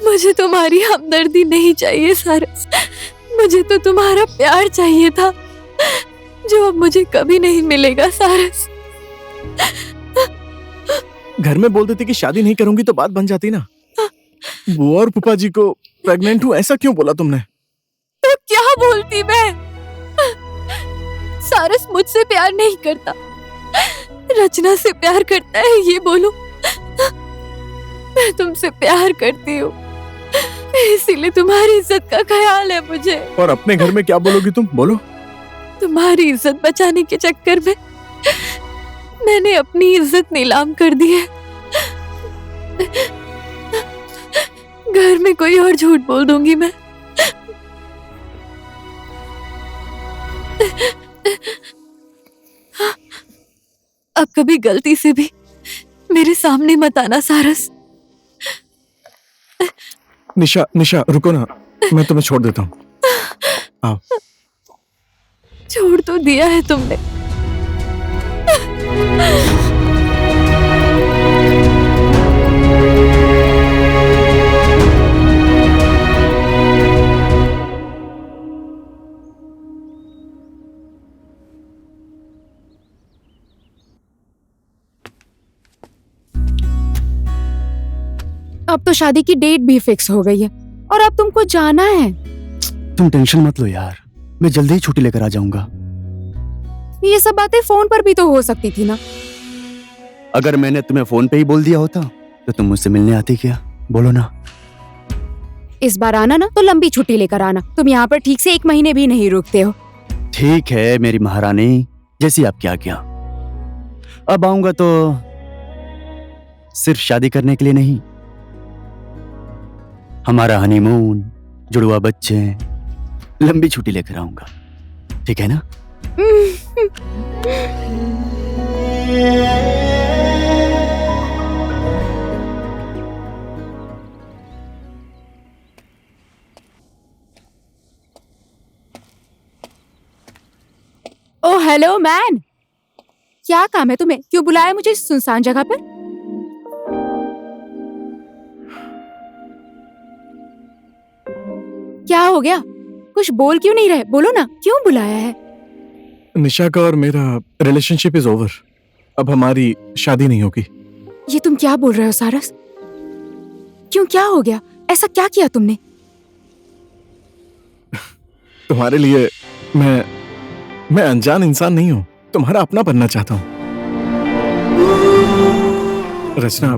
S1: मुझे तुम्हारी हमदर्दी नहीं चाहिए सारस। मुझे तो तुम्हारा प्यार चाहिए था, जो अब मुझे कभी नहीं मिलेगा सारस।
S10: घर में बोल देती कि शादी नहीं करूंगी तो बात बन जाती ना। बुआ और फूफा जी को प्रेग्नेंट हूँ ऐसा क्यों बोला तुमने?
S1: तो क्या बोलती मैं? सारस मुझसे प्यार नहीं करता, रचना से प्यार करता है, ये बोलो। मैं तुमसे प्यार करती हूँ, इसीलिए तुम्हारी इज्जत का ख्याल है मुझे।
S10: और अपने घर में क्या बोलोगी तुम? बोलो।
S1: तुम्हारी इज्जत बचाने के चक्कर में मैंने अपनी इज्जत नीलाम कर दी है। घर में कोई और झूठ बोल दूंगी मैं। अब कभी गलती से भी मेरे सामने मत आना सारस।
S10: निशा, निशा रुको ना, मैं तुम्हें छोड़ देता हूँ। आओ।
S1: छोड़ तो दिया है तुमने।
S9: अब तो शादी की डेट भी फिक्स हो गई है और अब तुमको जाना है।
S11: तुम टेंशन मत लो यार, मैं जल्दी ही छुट्टी लेकर आ जाऊंगा।
S9: ये सब बातें फोन पर भी तो हो सकती थी ना।
S11: अगर मैंने तुम्हें फोन पे ही बोल दिया होता तो तुम मुझसे मिलने आती क्या? बोलो ना।
S9: इस बार आना ना तो लंबी छुट्टी लेकर आना। तुम यहाँ पर ठीक से 1 महीने भी नहीं रुकते हो।
S11: ठीक है मेरी महारानी, जैसी आपकी आज्ञा। अब आऊंगा तो सिर्फ शादी करने के लिए नहीं, हमारा हनीमून, जुड़वा बच्चे, लंबी छुट्टी लेकर आऊंगा। ठीक है ना?
S9: ओह हेलो मैन, क्या काम है तुम्हें? क्यों बुलाया मुझे इस सुनसान जगह पर? क्या हो गया? कुछ बोल क्यों नहीं रहे? बोलो ना, क्यों बुलाया है?
S10: निशा का और मेरा रिलेशनशिप इज ओवर। अब हमारी शादी नहीं होगी।
S9: ये तुम क्या बोल रहे हो सारस? क्यों, क्या हो गया? ऐसा क्या किया तुमने?
S10: तुम्हारे लिए मैं अनजान इंसान नहीं हूँ, तुम्हारा अपना बनना चाहता हूँ। रचना,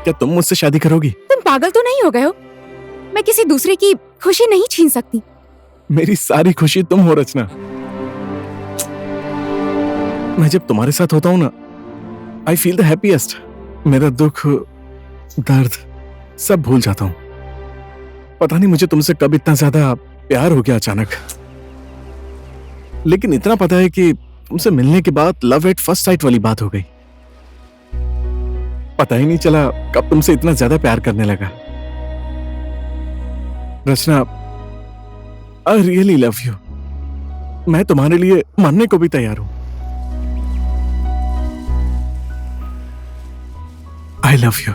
S10: क्या तुम मुझसे शादी करोगी?
S9: तुम पागल तो नहीं हो गए हो? मैं किसी दूसरे की खुशी नहीं छीन सकती।
S10: मेरी सारी खुशी तुम हो रचना। मैं जब तुम्हारे साथ होता हूँ ना, आई फील द हैप्पीएस्ट। मेरा दुख, दर्द सब भूल जाता हूँ। पता नहीं मुझे तुमसे कब इतना ज्यादा प्यार हो गया अचानक। लेकिन इतना पता है कि तुमसे मिलने के बाद लव एट फर्स्ट साइट वाली बात हो गई। पता ही नहीं चला कब तुमसे इतना ज्यादा प्यार करने लगा। रचना, आई रियली लव यू। मैं तुम्हारे लिए मरने को भी तैयार हूं। I love you.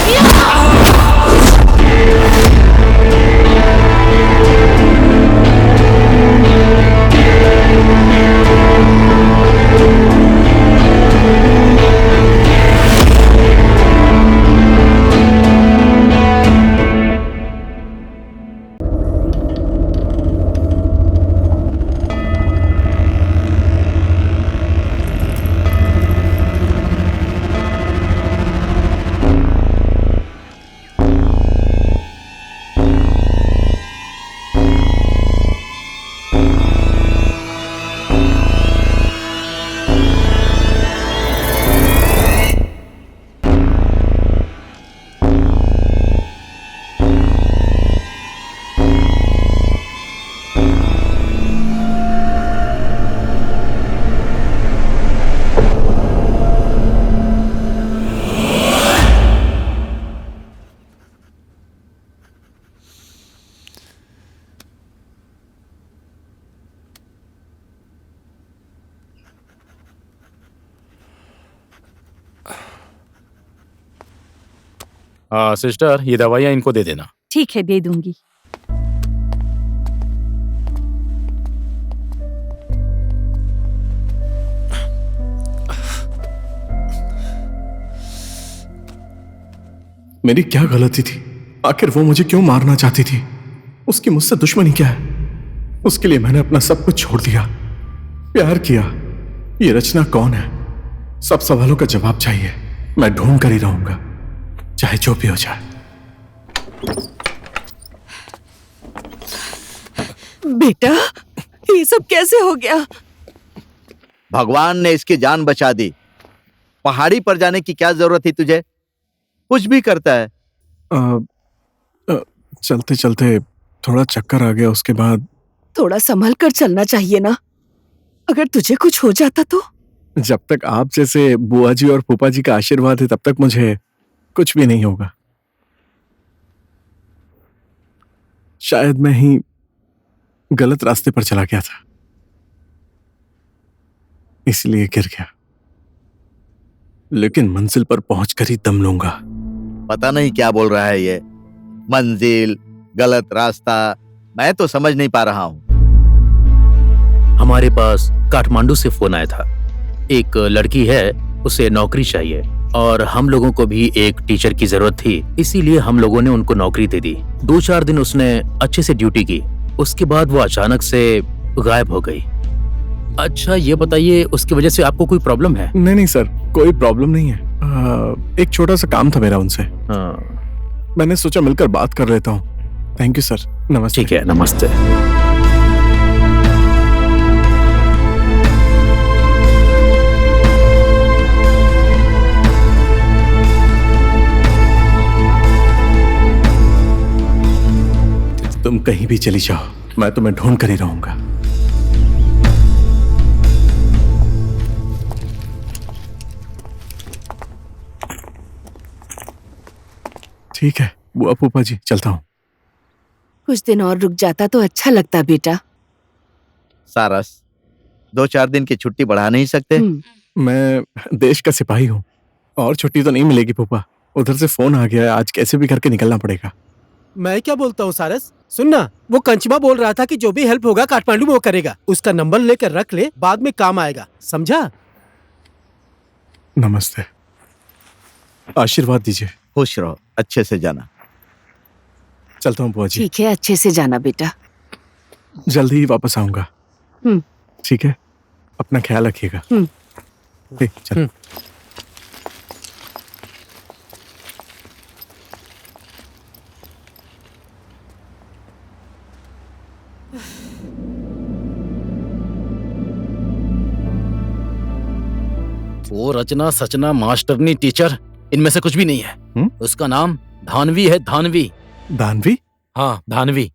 S9: Yeah!
S4: हाँ सिस्टर, ये दवाइयाँ इनको दे देना।
S8: ठीक है, दे दूंगी।
S10: मेरी क्या गलती थी? आखिर वो मुझे क्यों मारना चाहती थी? उसकी मुझसे दुश्मनी क्या है? उसके लिए मैंने अपना सब कुछ छोड़ दिया, प्यार किया। ये रचना कौन है? सब सवालों का जवाब चाहिए। मैं ढूंढ कर ही रहूंगा, चाहे जो भी हो जाए।
S6: बेटा, ये सब कैसे हो गया?
S5: भगवान ने इसकी जान बचा दी। पहाड़ी पर जाने की क्या जरूरत थी तुझे? कुछ भी करता है।
S10: चलते चलते थोड़ा चक्कर आ गया, उसके बाद।
S6: थोड़ा संभल कर चलना चाहिए ना, अगर तुझे कुछ हो जाता तो।
S10: जब तक आप जैसे बुआ जी और फूफा जी का आशीर्वाद है तब तक मुझे कुछ भी नहीं होगा। शायद मैं ही गलत रास्ते पर चला गया था, इसलिए गिर गया। लेकिन मंजिल पर पहुंचकर ही दम लूंगा।
S5: पता नहीं क्या बोल रहा है ये। मंजिल, गलत रास्ता, मैं तो समझ नहीं पा रहा हूँ।
S4: हमारे पास काठमांडू से फोन आया था। एक लड़की है, उसे नौकरी चाहिए और हम लोगों को भी एक टीचर की जरूरत थी, इसीलिए हम लोगों ने उनको नौकरी दे दी। 2-4 दिन उसने अच्छे से ड्यूटी की, उसके बाद वो अचानक से गायब हो गई। अच्छा ये बताइए, उसकी वजह से आपको कोई प्रॉब्लम है?
S10: नहीं सर, कोई प्रॉब्लम नहीं है। एक छोटा सा काम था मेरा उनसे। मैंने सोचा मिलकर बात कर लेता हूँ। थैंक यू सर, नमस्ते।
S4: ठीक है, नमस्ते।
S10: तुम कहीं भी चली जाओ, मैं तुम्हें ढूंढ कर ही रहूंगा। ठीक है बुआ फूफा जी, चलता हूँ।
S6: कुछ दिन और रुक जाता तो अच्छा लगता बेटा।
S5: सारस, 2-4 दिन की छुट्टी बढ़ा नहीं सकते?
S10: मैं देश का सिपाही हूँ और छुट्टी तो नहीं मिलेगी फूफा। उधर से फोन आ गया है, आज कैसे भी करके निकलना पड़ेगा।
S2: मैं क्या बोलता हूँ सारस, सुनना, वो कंचमा बोल रहा था कि जो भी हेल्प होगा काठमांडू में वो करेगा। उसका नंबर लेकर रख ले, बाद में काम आएगा, समझा?
S10: नमस्ते, आशीर्वाद दीजिए।
S5: खुश रहो, अच्छे से जाना।
S10: चलता हूँ बुआ जी।
S6: ठीक है, अच्छे से जाना बेटा।
S10: जल्दी ही वापस आऊंगा। ठीक है, अपना ख्याल रखिएगा। चल।
S4: वो रचना सचना मास्टरनी टीचर, इनमें से कुछ भी नहीं है। उसका नाम धानवी है, धानवी।
S10: धानवी?
S4: हाँ, धानवी।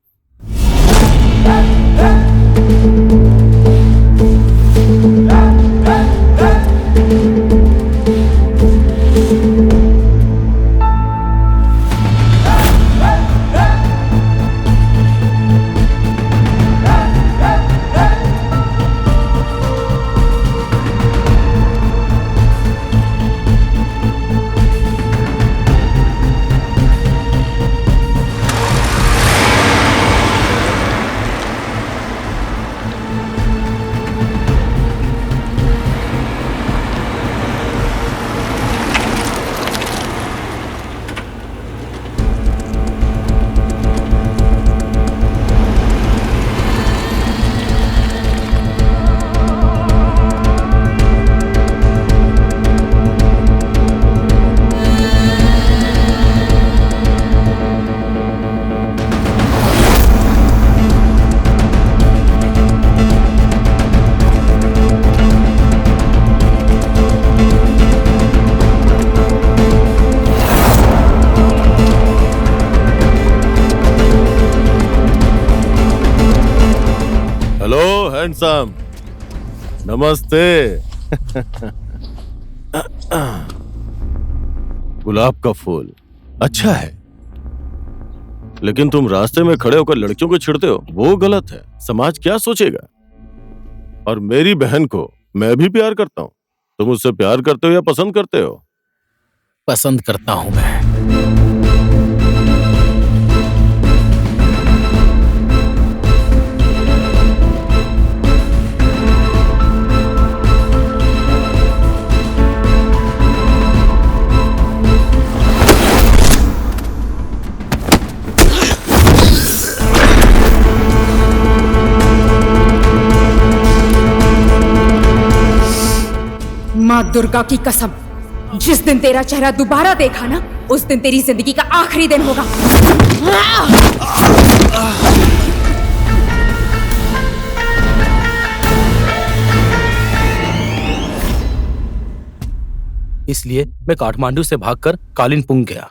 S3: हैंडसम, नमस्ते। गुलाब का फूल अच्छा है, लेकिन तुम रास्ते में खड़े होकर लड़कियों को छेड़ते हो, वो गलत है। समाज क्या सोचेगा? और मेरी बहन को मैं भी प्यार करता हूँ। तुम उससे प्यार करते हो या पसंद करते हो?
S4: पसंद करता हूं मैं।
S9: दुर्गा की कसम, जिस दिन तेरा चेहरा दोबारा देखा ना, उस दिन तेरी जिंदगी का आखिरी दिन होगा।
S4: इसलिए मैं काठमांडू से भागकर कालिंपुंग गया।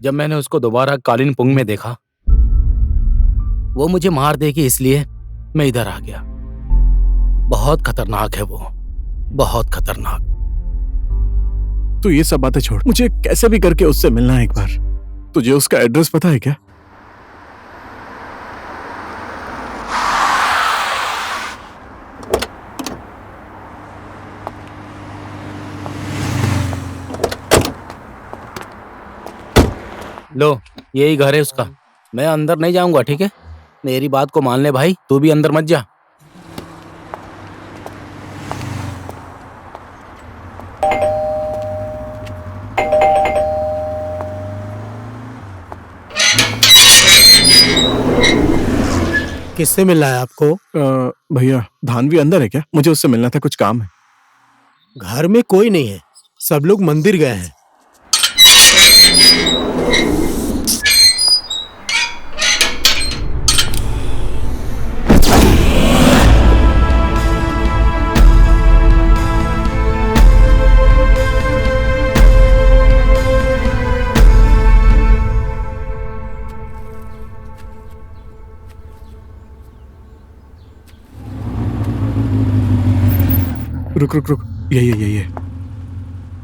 S4: जब मैंने उसको दोबारा कालिंपुंग में देखा, वो मुझे मार देगी, इसलिए मैं इधर आ गया। बहुत खतरनाक है वो, बहुत खतरनाक।
S10: तू ये सब बातें छोड़, मुझे कैसे भी करके उससे मिलना है एक बार। तुझे उसका एड्रेस पता है क्या?
S4: लो, यही घर है उसका। मैं अंदर नहीं जाऊंगा, ठीक है? मेरी बात को मान ले भाई, तू भी अंदर मत जा।
S2: किससे मिलना है आपको?
S10: भैया, धानवी अंदर है क्या? मुझे उससे मिलना था, कुछ काम है।
S2: घर में कोई नहीं है, सब लोग मंदिर गए हैं।
S10: रुक रुक रुक, ये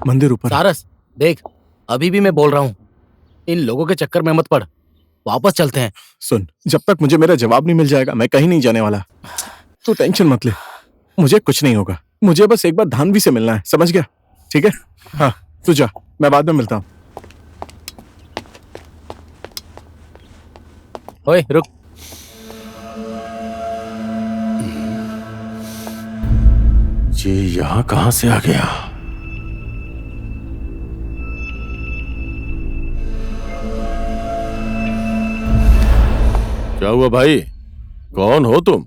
S10: मंदिर ऊपर।
S4: सारस, देख, अभी भी मैं बोल रहा हूँ, इन लोगों के चक्कर में मत पड़। वापस चलते हैं।
S10: सुन, जब तक मुझे मेरा जवाब नहीं मिल जाएगा, मैं कहीं नहीं जाने वाला। तू टेंशन मत ले, मुझे कुछ नहीं होगा। मुझे बस एक बार धानवी से मिलना है, समझ गया? ठीक है? हाँ, तू जा, मैं बाद में मिलता हूँ।
S4: ओए, रुक।
S3: ये यहाँ कहाँ से आ गया? क्या हुआ भाई? कौन हो तुम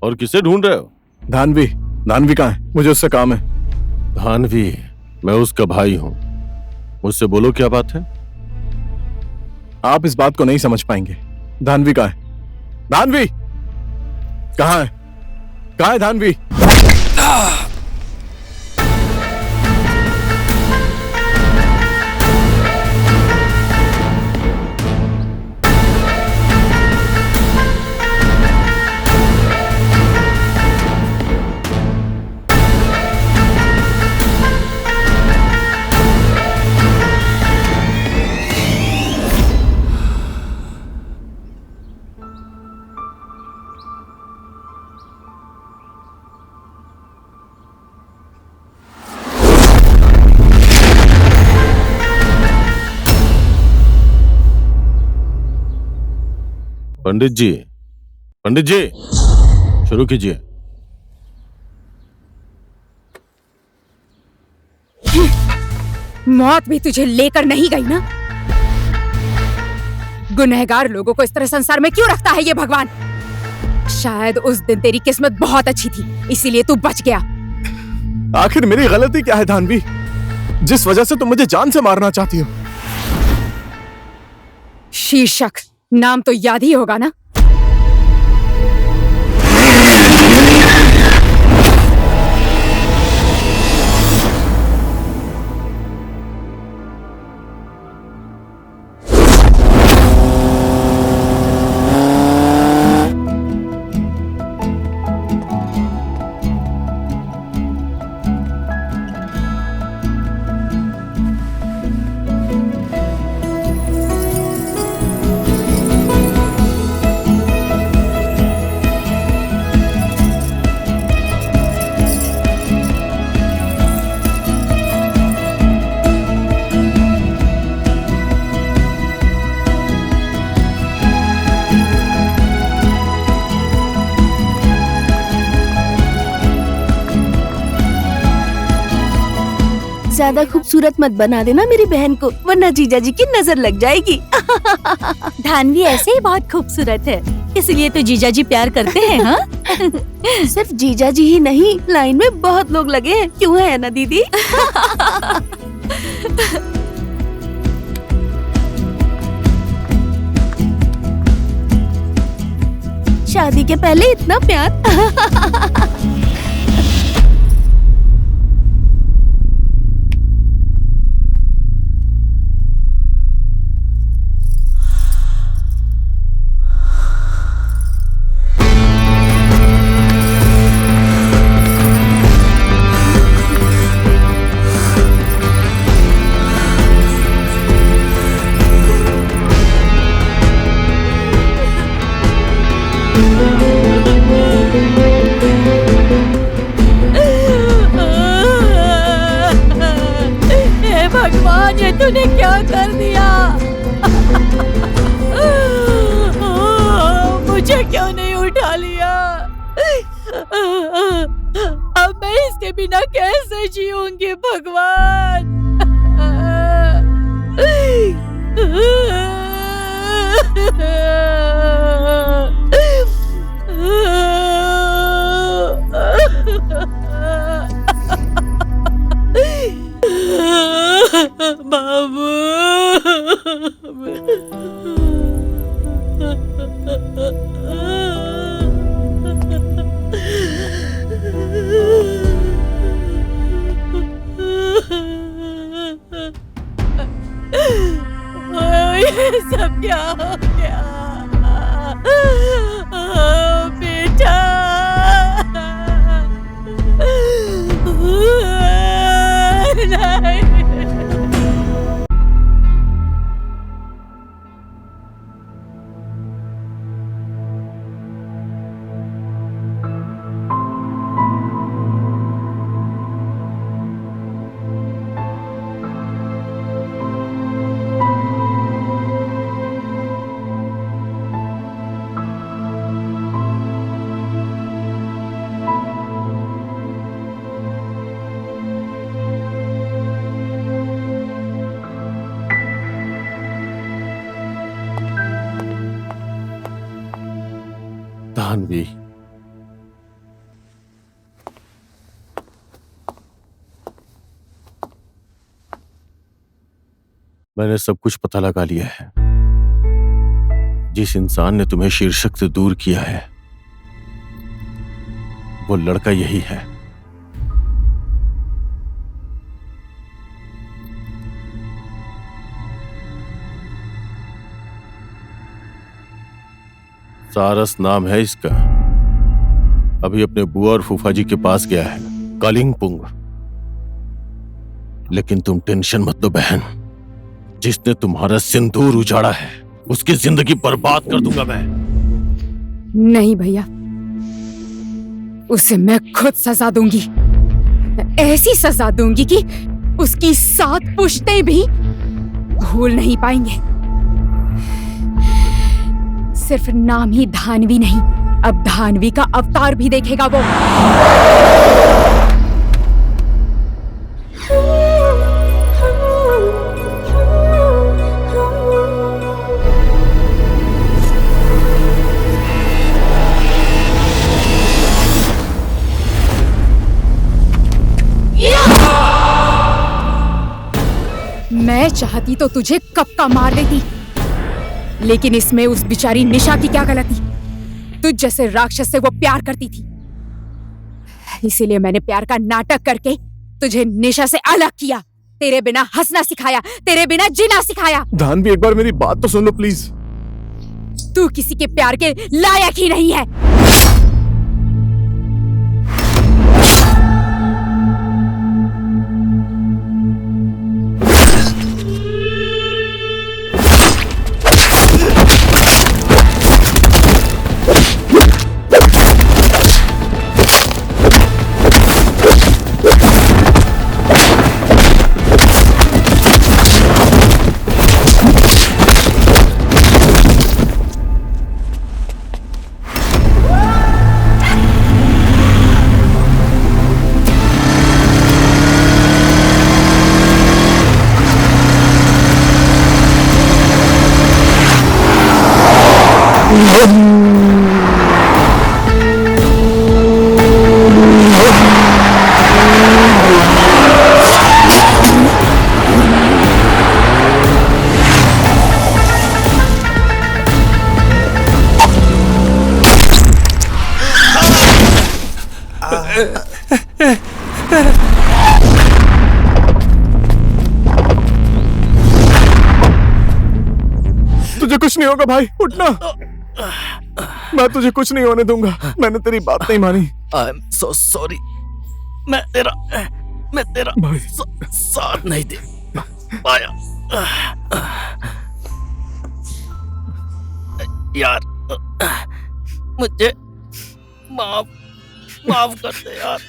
S3: और किसे ढूंढ रहे हो?
S10: धानवी कहाँ है? मुझे उससे काम है।
S3: धानवी, मैं उसका भाई हूं। मुझसे बोलो, क्या बात है?
S10: आप इस बात को नहीं समझ पाएंगे। धानवी कहाँ है? धानवी कहाँ है? कहाँ है धानवी?
S3: पंडित जी, शुरू कीजिए।
S9: मौत भी तुझे लेकर नहीं गई ना? गुनहगार लोगों को इस तरह संसार में क्यों रखता है ये भगवान? शायद उस दिन तेरी किस्मत बहुत अच्छी थी, इसीलिए तू बच गया।
S10: आखिर मेरी गलती क्या है धानवी, जिस वजह से तुम मुझे जान से मारना चाहती हो?
S9: शीर्षक नाम तो याद ही होगा ना?
S6: ज्यादा खूबसूरत मत बना देना मेरी बहन को, वरना जीजा जी की नजर लग जाएगी।
S8: धानवी ऐसे ही बहुत खूबसूरत है, इसलिए तो जीजा जी प्यार करते हैं। हाँ?
S6: सिर्फ जीजा जी ही नहीं, लाइन में बहुत लोग लगे हैं, क्यों है ना दीदी? शादी के पहले इतना प्यार।
S8: हे भगवान, ये तूने क्या कर दिया? मुझे क्यों नहीं उठा लिया? अब मैं इसके बिना कैसे जीऊंगी भगवान? बाबू, ये सब क्या हो गया? बेटा, नहीं।
S3: धानवी, मैंने सब कुछ पता लगा लिया है। जिस इंसान ने तुम्हें शीर्षक से दूर किया है वो लड़का यही है। सारस नाम है इसका। अभी अपने बुआ और फूफा जी के पास गया है, कालिंगपुंग। लेकिन तुम टेंशन मत लो बहन, जिसने तुम्हारा सिंदूर उजाड़ा है उसकी जिंदगी बर्बाद कर दूंगा मैं।
S9: नहीं भैया, उसे मैं खुद सजा दूंगी। ऐसी सजा दूंगी कि उसकी 7 पुश्तें भी भूल नहीं पाएंगे। सिर्फ नाम ही धानवी नहीं, अब धानवी का अवतार भी देखेगा वो। मैं चाहती तो तुझे कब का मार देती, लेकिन इसमें उस बेचारी निशा की क्या गलती? तुझ जैसे राक्षस से वो प्यार करती थी, इसीलिए मैंने प्यार का नाटक करके तुझे निशा से अलग किया। तेरे बिना हंसना सिखाया, तेरे बिना जीना सिखाया।
S10: धानवी, एक बार मेरी बात तो सुन लो प्लीज।
S9: तू किसी के प्यार के लायक ही नहीं है।
S10: तुझे कुछ नहीं होगा भाई, उठना। मैं तुझे कुछ नहीं होने दूंगा। मैंने तेरी बात नहीं मानी।
S11: I am so sorry. मैं तेरा
S10: भाई
S11: साथ नहीं दे पाया यार। मुझे माफ कर दे यार।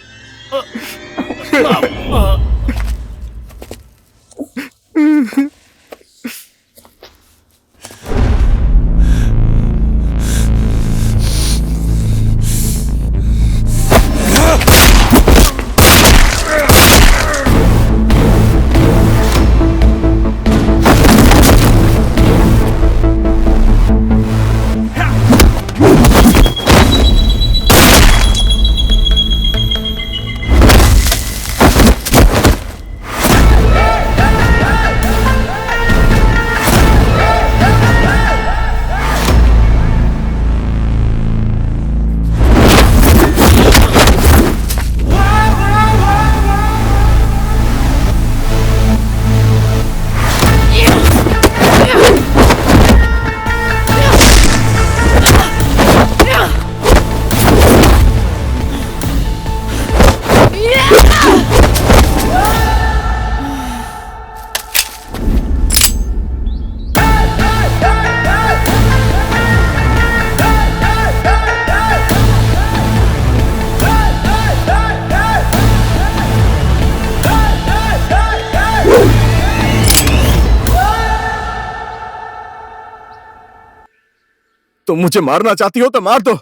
S10: तुम मुझे मारना चाहती हो तो मार दो,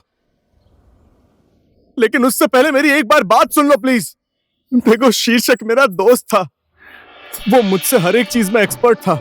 S10: लेकिन उससे पहले मेरी एक बार बात सुन लो प्लीज। देखो, शीर्षक मेरा दोस्त था, वो मुझसे हर एक चीज में एक्सपर्ट था।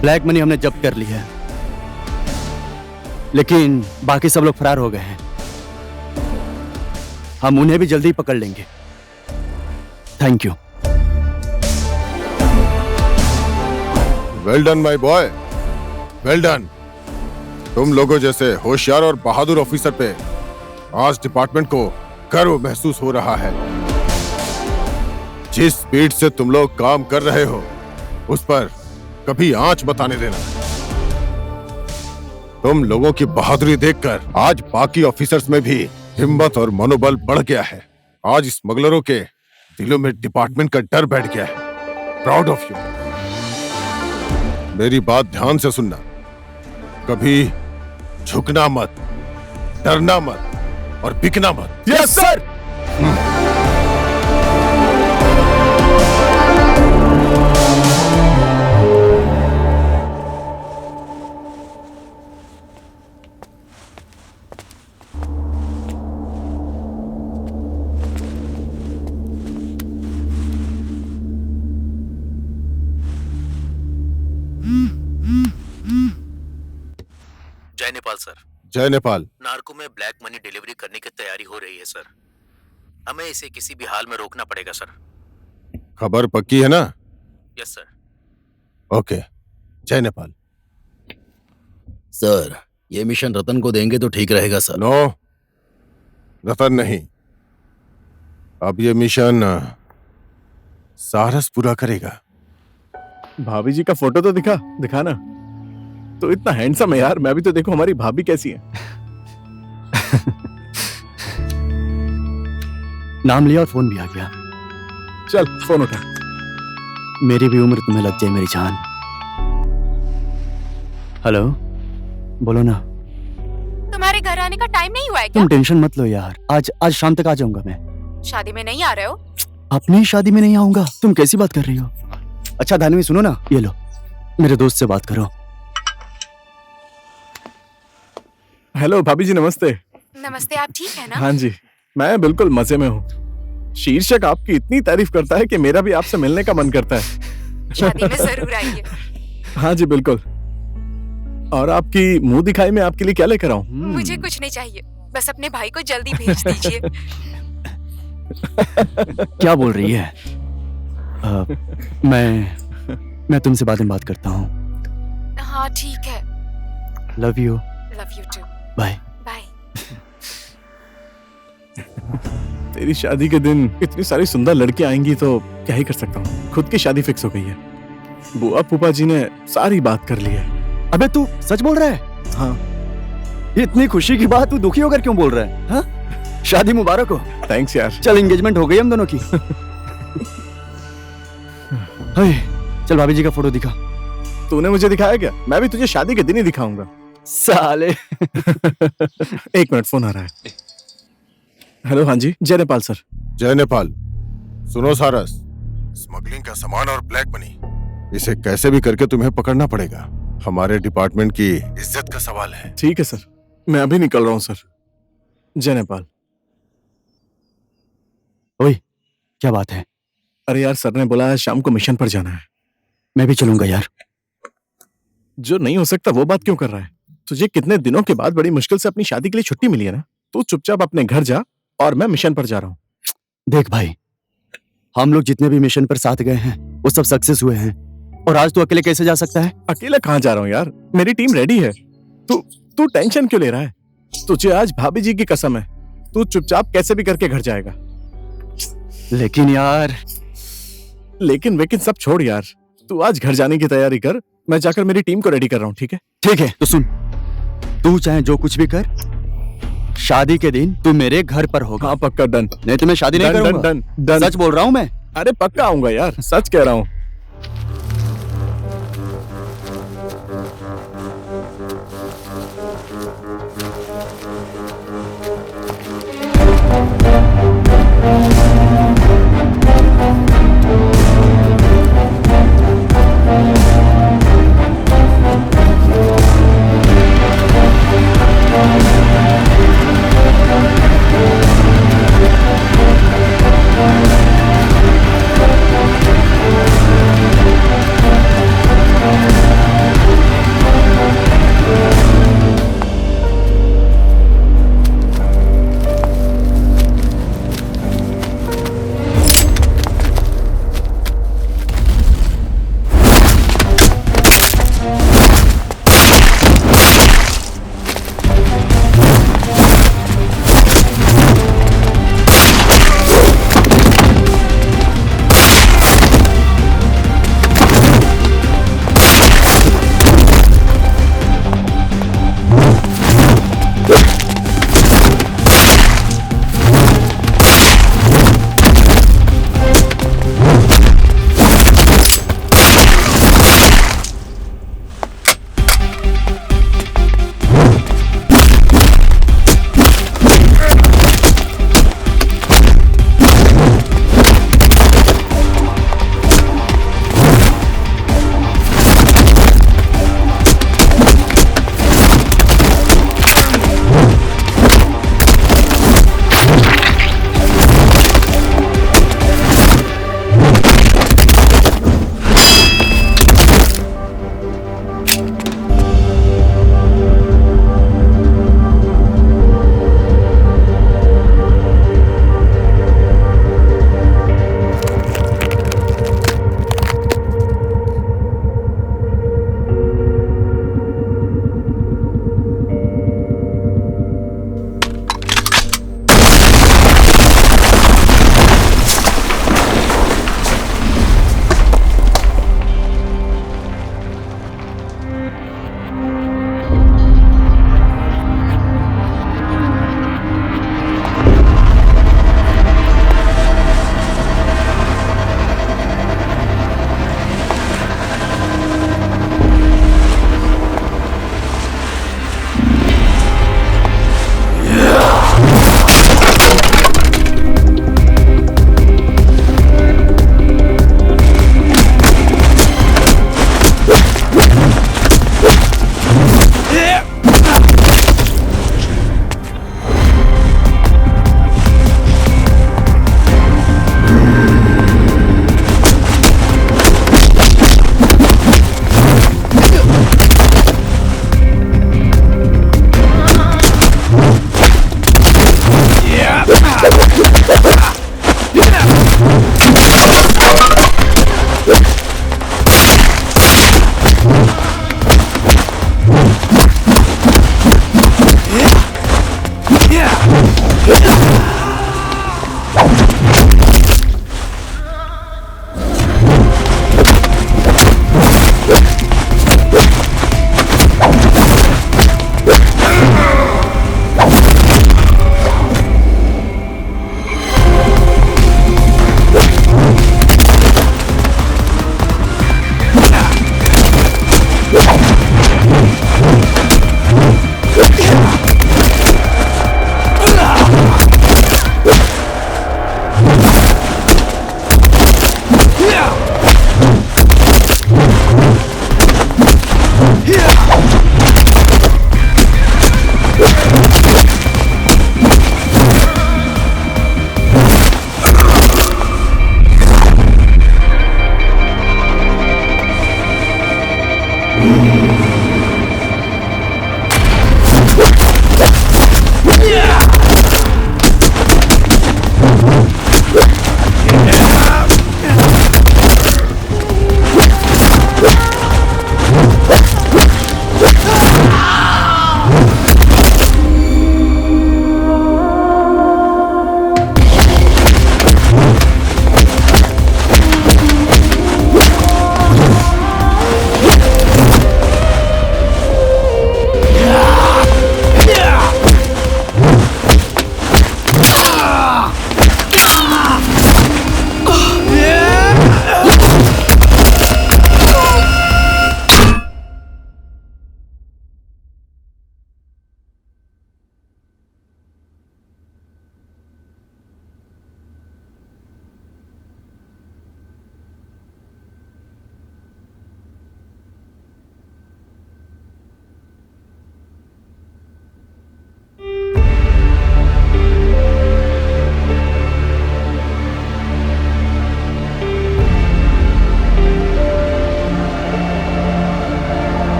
S11: ब्लैक मनी हमने जब्त कर लिया है, लेकिन बाकी सब लोग फरार हो गए हैं। हम उन्हें भी जल्दी पकड़ लेंगे। Thank you.
S3: Well done my boy, well done. तुम लोगों जैसे होशियार और बहादुर ऑफिसर पे आज डिपार्टमेंट को गर्व महसूस हो रहा है। जिस स्पीड से तुम लोग काम कर रहे हो, उस पर कभी आंच मत आने देना। तुम लोगों की बहादुरी देखकर आज बाकी ऑफिसर्स में भी हिम्मत और मनोबल बढ़ गया है। आज स्मगलरों के दिलों में डिपार्टमेंट का डर बैठ गया है। Proud of you. मेरी बात ध्यान से सुनना, कभी झुकना मत, डरना मत और बिकना मत।
S10: Yes sir.
S11: जय नेपाल सर।
S3: जय नेपाल।
S7: नार्को में ब्लैक मनी डिलीवरी करने की तैयारी हो रही है सर। हमें इसे किसी भी हाल में रोकना पड़ेगा सर।
S3: खबर पक्की है ना?
S7: Yes sir.
S3: ओके, जय नेपाल।
S7: सर, ये मिशन रतन को देंगे तो ठीक रहेगा सर।
S3: नो, रतन नहीं, अब ये मिशन सारस पूरा करेगा।
S10: भाभी जी का फोटो तो दिखा ना। तो इतना हैंडसम है यार, मैं भी तो देखो हमारी भाभी कैसी है।
S11: नाम लिया और फोन भी आ गया।
S10: चल फोन उठा।
S11: मेरी भी उम्र तुम्हें लग जाए मेरी जान। हेलो, बोलो ना।
S9: तुम्हारे घर आने का टाइम नहीं हुआ है क्या?
S11: तुम टेंशन मत लो यार, आज शाम तक आ जाऊंगा मैं।
S9: शादी में नहीं आ रहे हो?
S11: अपनी शादी में नहीं आऊंगा? तुम कैसी बात कर रही हो? अच्छा धानवी सुनो ना, ये लो, मेरे दोस्त से बात करो।
S10: हेलो भाभी जी, नमस्ते।
S9: नमस्ते, आप ठीक है ना?
S10: हाँ जी, मैं बिल्कुल मजे में हूँ। शीर्षक आपकी इतनी तारीफ करता है कि मेरा भी आपसे मिलने का मन करता है।
S9: शादी में जरूर आइए।
S10: हाँ जी बिल्कुल। और आपकी मुंह दिखाई में आपके लिए क्या लेकर आऊं?
S9: मुझे कुछ नहीं चाहिए, बस अपने भाई को जल्दी भेज दीजिए।
S11: क्या बोल रही है? मैं तुमसे बाद में बात करता हूँ।
S9: हाँ ठीक है।
S11: Love you.
S9: Love you too.
S11: Bye.
S9: Bye.
S10: तेरी शादी के दिन इतनी सारी सुंदर लड़कियां आएंगी तो क्या ही कर सकता हूँ। खुद की शादी फिक्स हो गई है। बुआ फूफा जी ने सारी बात कर ली है।
S11: अबे तू सच बोल रहा है?
S10: हाँ।
S11: इतनी खुशी की बात तू दुखी होकर क्यों बोल रहा है? हाँ? शादी मुबारक हो।
S10: थैंक्स यार।
S11: चल एंगेजमेंट हो गई हम दोनों की। चल भाभी जी का फोटो दिखा।
S10: तूने मुझे दिखाया क्या? मैं भी तुझे शादी के दिन ही दिखाऊंगा।
S11: साले।
S10: एक मिनट, फोन आ रहा है। हेलो, हाँ जी, जय नेपाल सर।
S3: जय नेपाल। सुनो सारस, स्मगलिंग का सामान और ब्लैक मनी, इसे कैसे भी करके तुम्हें पकड़ना पड़ेगा। हमारे डिपार्टमेंट की इज्जत का सवाल है।
S10: ठीक है सर, मैं अभी निकल रहा हूँ सर। जय नेपाल।
S11: ओए, क्या बात है?
S10: अरे यार, सर ने बोला है शाम को मिशन पर जाना है।
S11: मैं भी चलूंगा यार।
S10: जो नहीं हो सकता वो बात क्यों कर रहा है? तुझे कितने दिनों के बाद बड़ी मुश्किल से अपनी शादी के लिए छुट्टी मिली है ना। तू चुपचाप अपने घर जा और मैं मिशन पर जा रहा हूँ।
S11: देख भाई, हम लोग जितने भी मिशन पर साथ गए हैं वो सब सक्सेस हुए हैं, और आज तू अकेले कैसे जा सकता है?
S10: अकेला कहाँ जा रहा हूँ यार, मेरी टीम रेडी है। तू टेंशन क्यों ले रहा है? तुझे आज भाभी जी की कसम है, तू चुपचाप कैसे भी करके घर जाएगा।
S11: लेकिन यार,
S10: लेकिन सब छोड़ यार, तू आज घर जाने की तैयारी कर। मैं जाकर मेरी टीम को रेडी कर रहा हूँ। ठीक है?
S11: ठीक है, तो सुन, तू चाहे जो कुछ भी कर, शादी के दिन तू मेरे घर पर होगा।
S10: हाँ पक्का, डन।
S11: नहीं तो मैं शादी नहीं करूंगा।
S10: डन।
S11: सच बोल रहा हूँ मैं।
S10: अरे पक्का आऊंगा यार, सच कह रहा हूँ।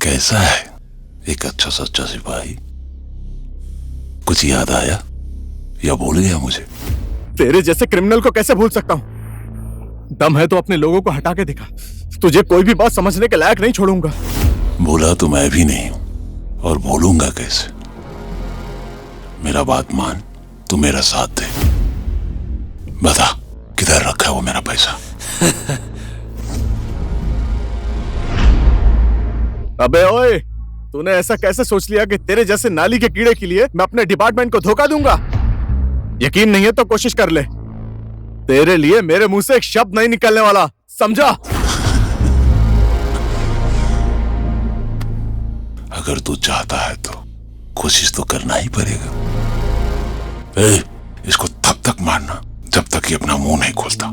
S13: कैसा है एक अच्छा सच्चा सिपाही? कुछ याद आया या भूल गया मुझे?
S10: तेरे जैसे क्रिमिनल को कैसे भूल सकता हूं? दम है तो अपने लोगों को हटा के दिखा। तुझे कोई भी बात समझने के लायक नहीं छोड़ूंगा।
S13: भूला तो मैं भी नहीं हूं और भूलूंगा कैसे? मेरा बात मान, तू मेरा साथ दे। बता किधर रखा है वो मेरा पैसा?
S10: अबे ओए, तूने ऐसा कैसे सोच लिया कि तेरे जैसे नाली के कीड़े के लिए मैं अपने डिपार्टमेंट को धोखा दूंगा? यकीन नहीं है तो कोशिश कर ले। तेरे लिए मेरे मुंह से एक शब्द नहीं निकलने वाला, समझा?
S13: अगर तू चाहता है तो कोशिश तो करना ही पड़ेगा। इसको तब तक मारना जब तक ये अपना मुंह नहीं खोलता।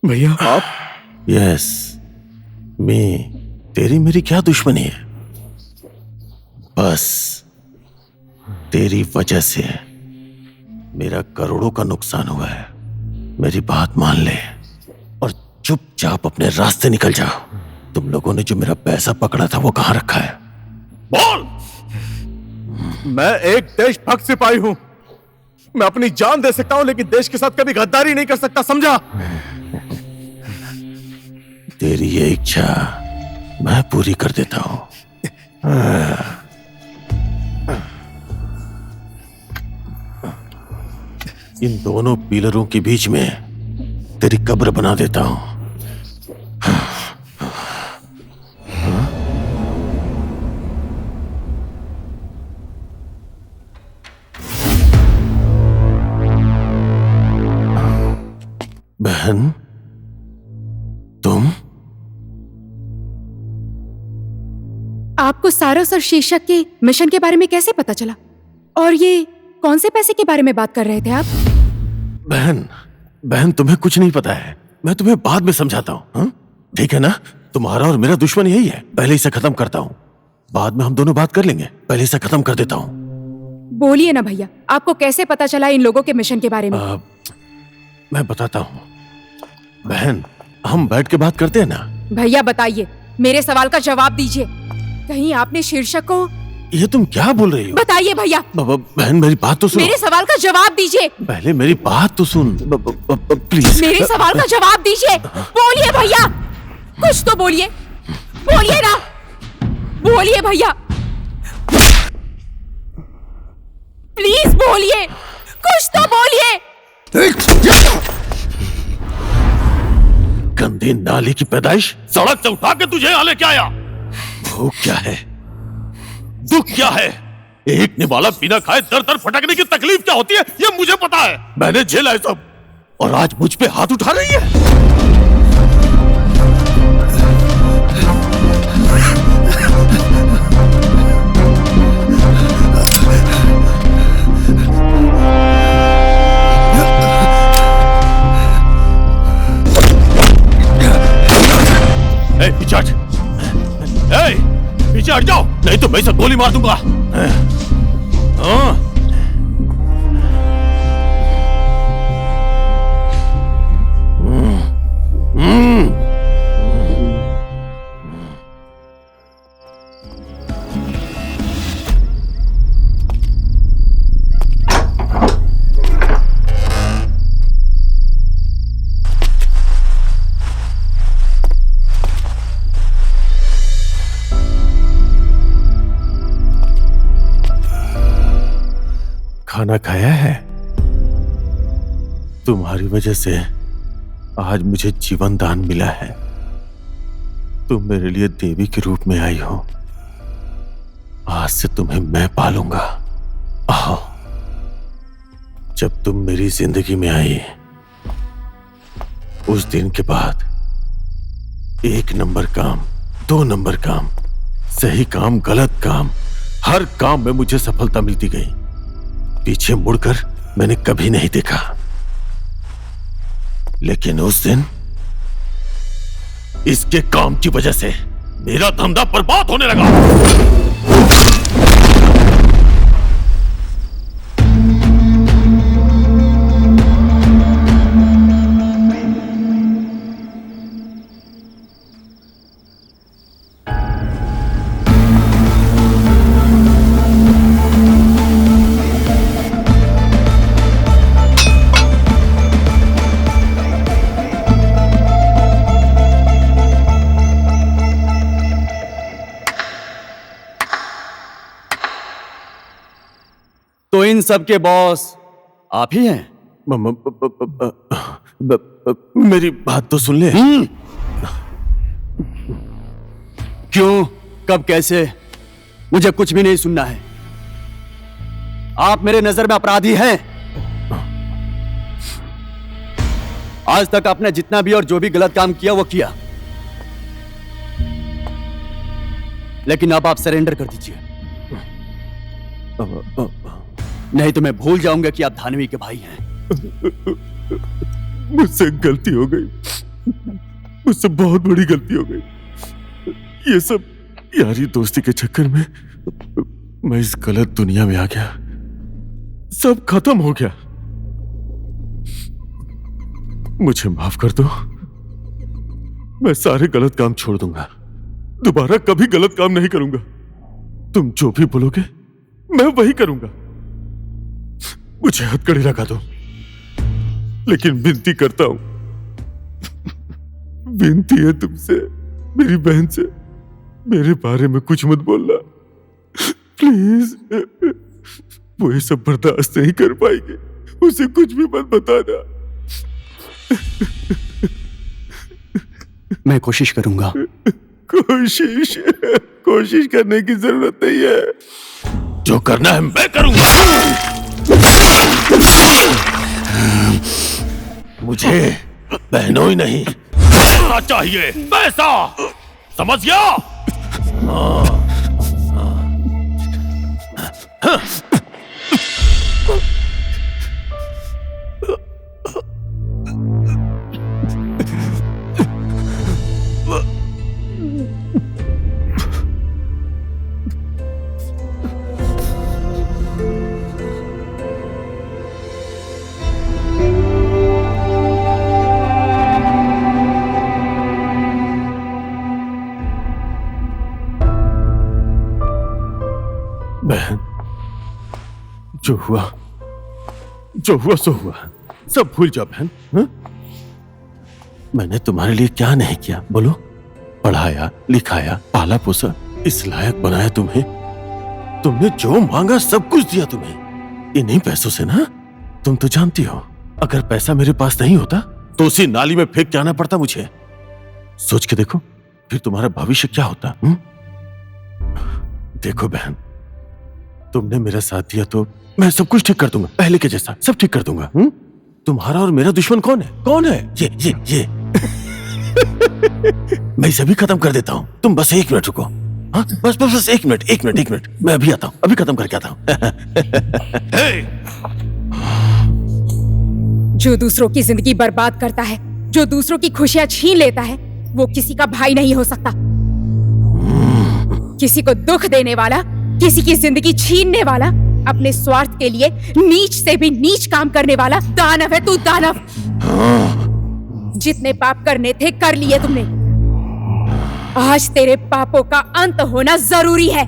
S10: भैया आप?
S3: यस, मैं, तेरी मेरी क्या दुश्मनी है? बस तेरी वजह से मेरा करोड़ों का नुकसान हुआ है। मेरी बात मान ले और चुपचाप अपने रास्ते निकल जाओ। तुम लोगों ने जो मेरा पैसा पकड़ा था वो कहां रखा है? बोल।
S10: मैं एक देशभक्त सिपाही हूं। मैं अपनी जान दे सकता हूं लेकिन देश के साथ कभी गद्दारी नहीं कर सकता, समझा?
S3: तेरी ये इच्छा मैं पूरी कर देता हूं। इन दोनों पिलरों के बीच में तेरी कब्र बना देता हूं। बहन, तुम?
S9: आपको सारस और शीर्षक के मिशन के बारे में कैसे पता चला? और ये कौन से पैसे के बारे में बात कर रहे थे आप?
S3: बहन, तुम्हें कुछ नहीं पता है। मैं तुम्हें बाद में समझाता हूँ, ठीक है ना? तुम्हारा और मेरा दुश्मन यही है। पहले इसे खत्म करता हूँ, बाद में हम दोनों बात कर लेंगे। पहले इसे खत्म कर देता हूँ।
S9: बोलिए ना भैया, आपको कैसे पता चला इन लोगों के मिशन के बारे में?
S3: मैं बताता हूँ। बहन, हम बैठ के बात करते हैं ना?
S9: भैया बताइए, मेरे सवाल का जवाब दीजिए। कहीं आपने शीर्षक को?
S3: ये तुम क्या बोल रही हो?
S9: बताइए भैया।
S3: बहन, मेरी बात तो सुनो।
S9: मेरे सवाल का जवाब दीजिए।
S3: पहले मेरी बात तो सुन, प्लीज।
S9: मेरे सवाल का जवाब दीजिए। बोलिए भैया, कुछ तो बोलिए। बोलिए ना, बोलिए भैया, प्लीज बोलिए, कुछ तो बोलिए।
S3: गंदी नाली की पैदाइश सड़क से उठा के तुझे यहाँ लेके आया। भूख क्या है, दुख क्या है, एक निवाला बिना खाए दर दर फटकने की तकलीफ क्या होती है ये मुझे पता है। मैंने झेला है सब, और आज मुझ पे हाथ उठा रही है। पीछे हट, पीछे हट जाओ, नहीं तो मैं इसे गोली मार दूंगा। खाना खाया है? तुम्हारी वजह से आज मुझे जीवन दान मिला है। तुम मेरे लिए देवी के रूप में आई हो। आज से तुम्हें मैं पालूंगा। आओ। जब तुम मेरी जिंदगी में आई, उस दिन के बाद 1 नंबर काम, 2 नंबर काम, सही काम, गलत काम, हर काम में मुझे सफलता मिलती गई। पीछे मुड़कर मैंने कभी नहीं देखा। लेकिन उस दिन इसके काम की वजह से मेरा धंधा बर्बाद होने लगा।
S11: तो इन सब के बॉस आप ही हैं?
S3: मेरी बात तो सुन ले।
S11: क्यों, कब, कैसे? मुझे कुछ भी नहीं सुनना है। आप मेरे नजर में अपराधी हैं। आज तक आपने जितना भी और जो भी गलत काम किया वो किया, लेकिन अब आप सरेंडर कर दीजिए, नहीं तो मैं भूल जाऊंगा कि आप धानवी के भाई हैं।
S3: मुझसे गलती हो गई, मुझसे बहुत बड़ी गलती हो गई। ये सब यारी दोस्ती के चक्कर में मैं इस गलत दुनिया में आ गया, सब खत्म हो गया। मुझे माफ कर दो, मैं सारे गलत काम छोड़ दूंगा, दोबारा कभी गलत काम नहीं करूंगा। तुम जो भी बोलोगे मैं वही करूंगा। मुझे हथकड़ी लगा दो, लेकिन विनती करता हूं, विनती है तुमसे, मेरी बहन से, मेरे बारे में कुछ मत बोलना प्लीज। वो ये सब बर्दाश्त नहीं कर पाएगी, उसे कुछ भी मत बताना।
S11: मैं कोशिश करूंगा।
S3: कोशिश करने की जरूरत नहीं है, जो करना है मैं करूंगा। मुझे बहनों ही नहीं, पैसा चाहिए, पैसा, समझ गया? बहन, जो हुआ सो हुआ, सब भूल जाओ बहन। हा? मैंने तुम्हारे लिए क्या नहीं किया बोलो? पढ़ाया, लिखाया, पाला पोसा, इस लायक बनाया तुम्हें। तुमने जो मांगा सब कुछ दिया तुम्हें, इन्हीं पैसों से ना। तुम तो जानती हो, अगर पैसा मेरे पास नहीं होता तो उसी नाली में फेंक के आना पड़ता मुझे। सोच के देखो फिर तुम्हारा भविष्य क्या होता। देखो बहन, तुमने मेरा साथ दिया तो मैं सब कुछ ठीक कर दूंगा, पहले के जैसा सब ठीक कर दूंगा। तुम्हारा और मेरा दुश्मन कौन है? कौन है? ये मैं इसे भी खत्म कर देता हूँ। तुम बस 1 मिनट रुको। हाँ, बस 1 मिनट, मैं अभी आता हूँ, अभी खत्म करके आता हूँ।
S9: जो दूसरों की जिंदगी बर्बाद करता है, जो दूसरों की खुशियां छीन लेता है, वो किसी का भाई नहीं हो सकता। किसी को दुख देने वाला, किसी की जिंदगी छीनने वाला, अपने स्वार्थ के लिए नीच से भी नीच काम करने वाला दानव है तू, दानव। जितने पाप करने थे कर लिए तुमने। आज तेरे पापों का अंत होना जरूरी है।